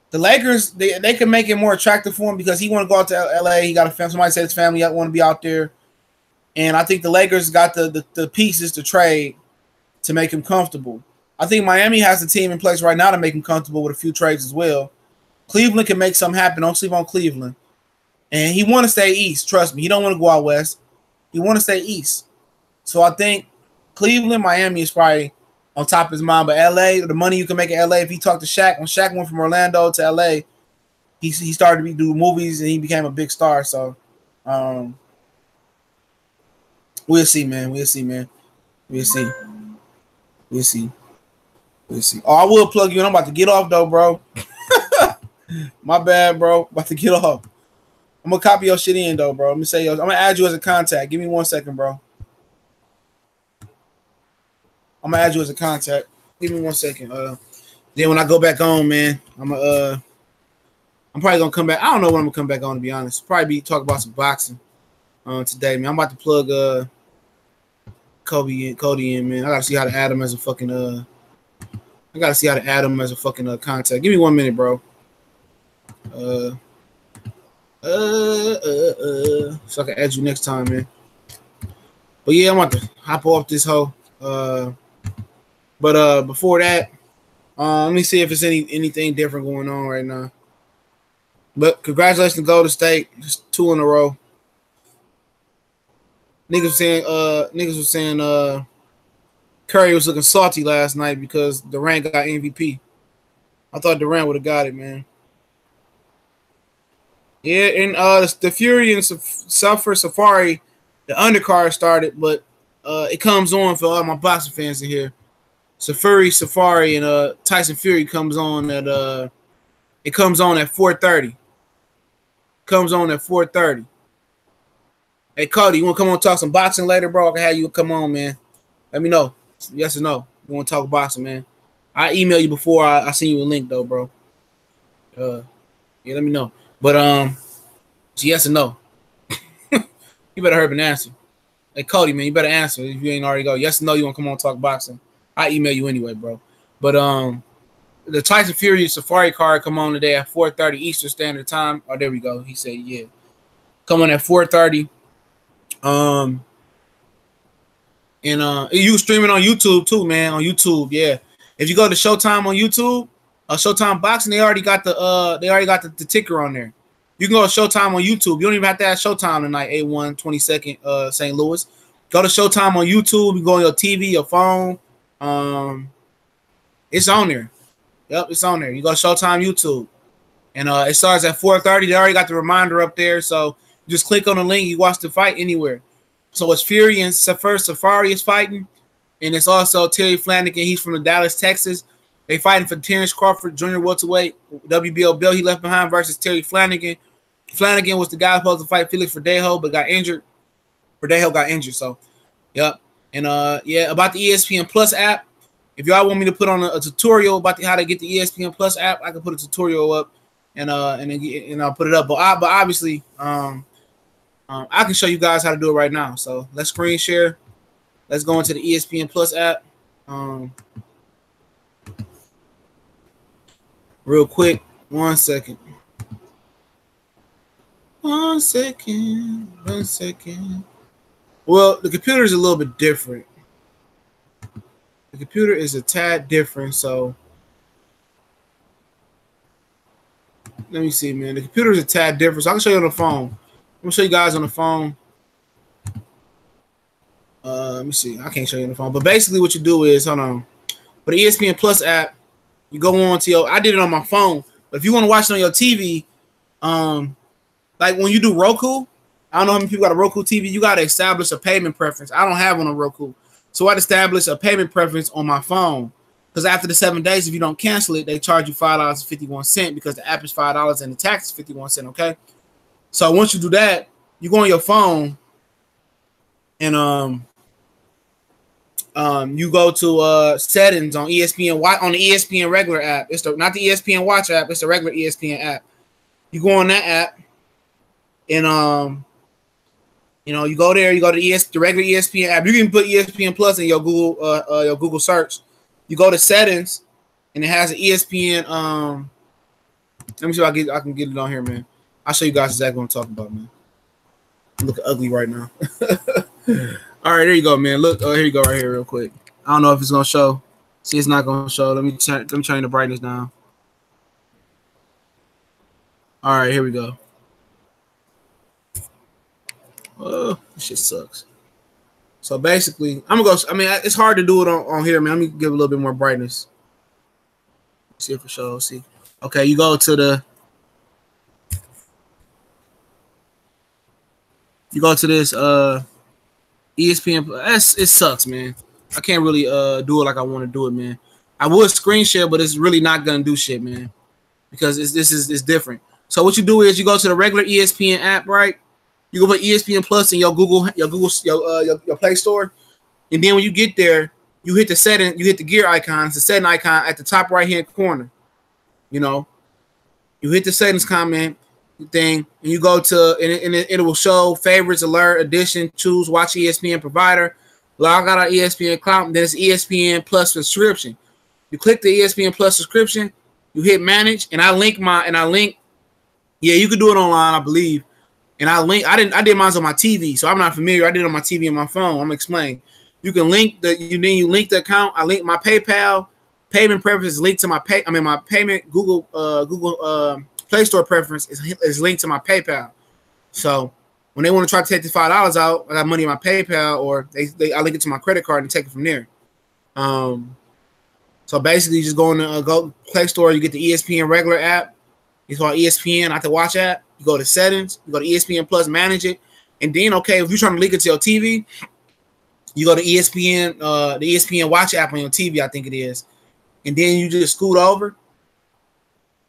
the Lakers they can make it more attractive for him because he want to go out to LA. He got a family. Somebody said his family want to be out there, and I think the Lakers got the pieces to trade to make him comfortable. I think Miami has the team in place right now to make him comfortable with a few trades as well. Cleveland can make something happen. Don't sleep on Cleveland. And he want to stay east. Trust me, he don't want to go out west. He want to stay east. So I think Cleveland, Miami is probably on top of his mind. But LA, the money you can make in LA, if he talked to Shaq, when Shaq went from Orlando to LA, he started to do movies and he became a big star. So we'll see, man. We'll see. Oh, I will plug you in. I'm about to get off though, bro. My bad, bro. About to get off. I'm gonna copy your shit in though, bro. Let me say I'm gonna add you as a contact. Give me 1 second, bro. I'm gonna add you as a contact. Give me 1 second. Then when I go back on, man, I'm probably gonna come back. I don't know when I'm gonna come back on, to be honest. Probably talk about some boxing today, man. I'm about to plug Cody in, man. I gotta see how to add him as a fucking contact. Give me 1 minute, bro. So I can add you next time, man. But yeah, I'm about to hop off this hoe. But before that, let me see if there's anything different going on right now. But congratulations to Golden State, just 2 in a row. Niggas was saying Curry was looking salty last night because Durant got MVP. I thought Durant would have got it, man. Yeah, and the Fury and Safari, the undercard started, but it comes on for all my boxing fans in here. Safari and Tyson Fury comes on at 4:30. Comes on at 4:30. Hey Cody, you want to come on and talk some boxing later, bro? I can have you come on, man. Let me know. Yes or no. You want to talk boxing, man? I email you before I send you a link though, bro. Yeah, let me know. But yes or no. You better hurry up and answer. Hey, Cody, man, you better answer if you ain't already go. Yes or no, you want to come on and talk boxing? I email you anyway, bro. But the Tyson Fury Safari card come on today at 4:30 Eastern Standard Time. Oh, there we go. He said, yeah. Come on at 4:30. And you streaming on YouTube too, man. On YouTube, yeah. If you go to Showtime on YouTube, Showtime Boxing, they already got the ticker on there. You can go to Showtime on YouTube. You don't even have to have Showtime tonight. A1 22nd St. Louis. Go to Showtime on YouTube. You go on your TV, your phone. It's on there. Yep, it's on there. You go to Showtime YouTube, and it starts at 4:30. They already got the reminder up there, so you just click on the link. You watch the fight anywhere. So it's Fury and Safari is fighting, and it's also Terry Flanagan. He's from the Dallas, Texas. They fighting for Terrence Crawford, Jr. welterweight, WBO belt he left behind versus Terry Flanagan. Flanagan was the guy supposed to fight Felix Verdejo, but got injured. Verdejo got injured, so yep. And yeah, about the ESPN Plus app. If y'all want me to put on a tutorial about how to get the ESPN Plus app, I can put a tutorial up and I'll put it up. But obviously, I can show you guys how to do it right now. So let's screen share. Let's go into the ESPN Plus app. Real quick, 1 second. 1 second. 1 second. Well, the computer is a little bit different. The computer is a tad different, so let me see, man. The computer is a tad different, so I can show you on the phone. I'm gonna show you guys on the phone. Let me see. I can't show you on the phone, but basically, what you do is, hold on. For the ESPN Plus app, you go on to your. I did it on my phone, but if you want to watch it on your TV, like when you do Roku, I don't know how many people got a Roku TV. You got to establish a payment preference. I don't have one on Roku. So I'd establish a payment preference on my phone because after the 7 days, if you don't cancel it, they charge you $5.51 because the app is $5 and the tax is 51 cents. Okay, so once you do that, you go on your phone and you go to settings on ESPN on the ESPN regular app. It's not the ESPN Watch app. It's the regular ESPN app. You go on that app and you know, you go there, you go to the regular ESPN app. You can put ESPN Plus in your Google search. You go to settings, and it has an ESPN. Let me see if I can get it on here, man. I'll show you guys exactly what I'm talking about, man. I'm looking ugly right now. All right, there you go, man. Look, here you go, right here, real quick. I don't know if it's gonna show. See, it's not gonna show. Let me turn the brightness down. All right, here we go. Oh, this shit sucks. So basically, I'm gonna go. I mean, it's hard to do it on here, man. Let me give a little bit more brightness. See if it shows. See. Okay, you go to the. You go to this ESPN. It sucks, man. I can't really do it like I want to do it, man. I would screen share, but it's really not gonna do shit, man, because it's different. So what you do is you go to the regular ESPN app, right? You go put ESPN Plus in your Play Store, and then when you get there, you hit the setting, you hit the gear icon. It's the setting icon at the top right hand corner. You know, you hit the settings comment thing, and you go to and it will show favorites, alert, edition, choose, watch ESPN provider, log out on ESPN Cloud, and then it's ESPN Plus subscription. You click the ESPN Plus subscription, you hit manage, and I link. Yeah, you can do it online, I believe. And I did mine on my TV, so I'm not familiar. I did it on my TV and my phone. I'm gonna explain. You can link you link the account. I link my PayPal payment preference is linked to my my payment Google Play Store preference is linked to my PayPal. So when they want to try to take the $5 out, I got money in my PayPal, or I link it to my credit card and take it from there. So basically, you just go in the Play Store. You get the ESPN regular app. It's called ESPN, not the Watch app. You go to settings, you go to ESPN Plus, manage it, and then if you're trying to link it to your TV, you go to ESPN, the ESPN Watch app on your TV, I think it is, and then you just scoot over,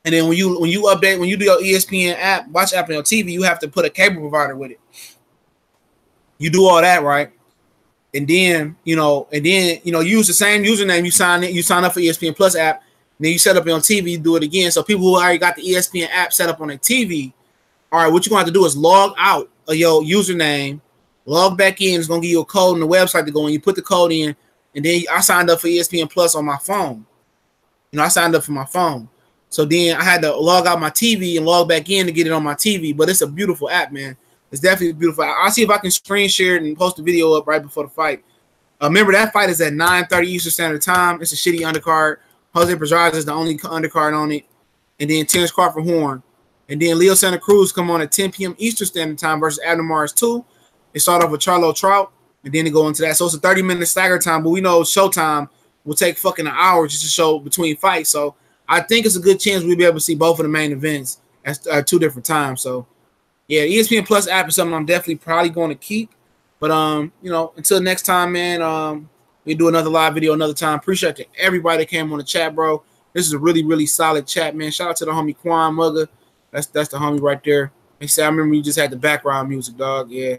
and then when you do your ESPN Watch app on your TV, you have to put a cable provider with it. You do all that right, and then use the same username you sign up for ESPN Plus app. And then you set up your TV, you do it again. So people who already got the ESPN app set up on their TV, all right, what you're going to have to do is log out of your username Log back in. It's gonna give you a code on the website to go in. You put the code in, and then I signed up for ESPN Plus on my phone. You know, I signed up for my phone. So then I had to log out my TV and log back in to get it on my TV. But it's a beautiful app, man. It's definitely a beautiful app. I'll see if I can screen share it and post the video up right before the fight. Remember, that fight is at 9:30 Eastern Standard Time. It's a shitty undercard. Jose Pedraza is the only undercard on it. And then Terrence Crawford Horn. And then Leo Santa Cruz come on at 10 p.m. Eastern Standard Time versus Abner Mars 2. They start off with Charlo Trout. And then they go into that. So it's a 30-minute stagger time. But we know Showtime will take fucking an hour just to show between fights. So I think it's a good chance we'll be able to see both of the main events at 2 different times. So, yeah, ESPN Plus app is something I'm definitely probably going to keep. But, you know, until next time, man, we do another live video another time. Appreciate to everybody that came on the chat, bro. This is a really, really solid chat, man. Shout out to the homie Quan Mugga. That's the homie right there. He said, I remember you just had the background music, dog. Yeah.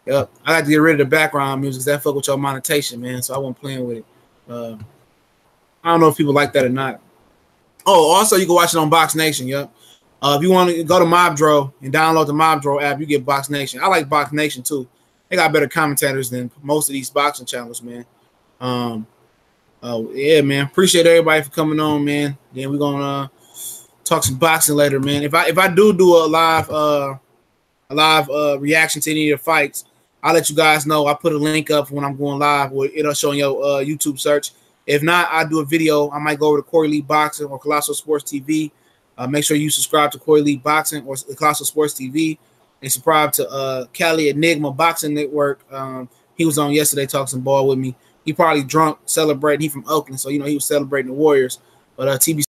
Yep. I had to get rid of the background music because that fuck with your monetization, man. So I wasn't playing with it. I don't know if people like that or not. Oh, also, you can watch it on Box Nation, yep. If you want to go to Mobdro and download the Mobdro app, you get Box Nation. I like Box Nation, too. They got better commentators than most of these boxing channels, man. Yeah, man. Appreciate everybody for coming on, man. Then we're gonna talk some boxing later, man. If I do a live reaction to any of the fights, I'll let you guys know. I put a link up when I'm going live, or it'll show in your YouTube search. If not, I'll do a video. I might go over to Corey Lee Boxing or Colossal Sports TV. Make sure you subscribe to Corey Lee Boxing or Colossal Sports TV. And subscribe to Cali Enigma Boxing Network. He was on yesterday talking some ball with me. He probably drunk, celebrating. He from Oakland, so, you know, he was celebrating the Warriors. But TBC.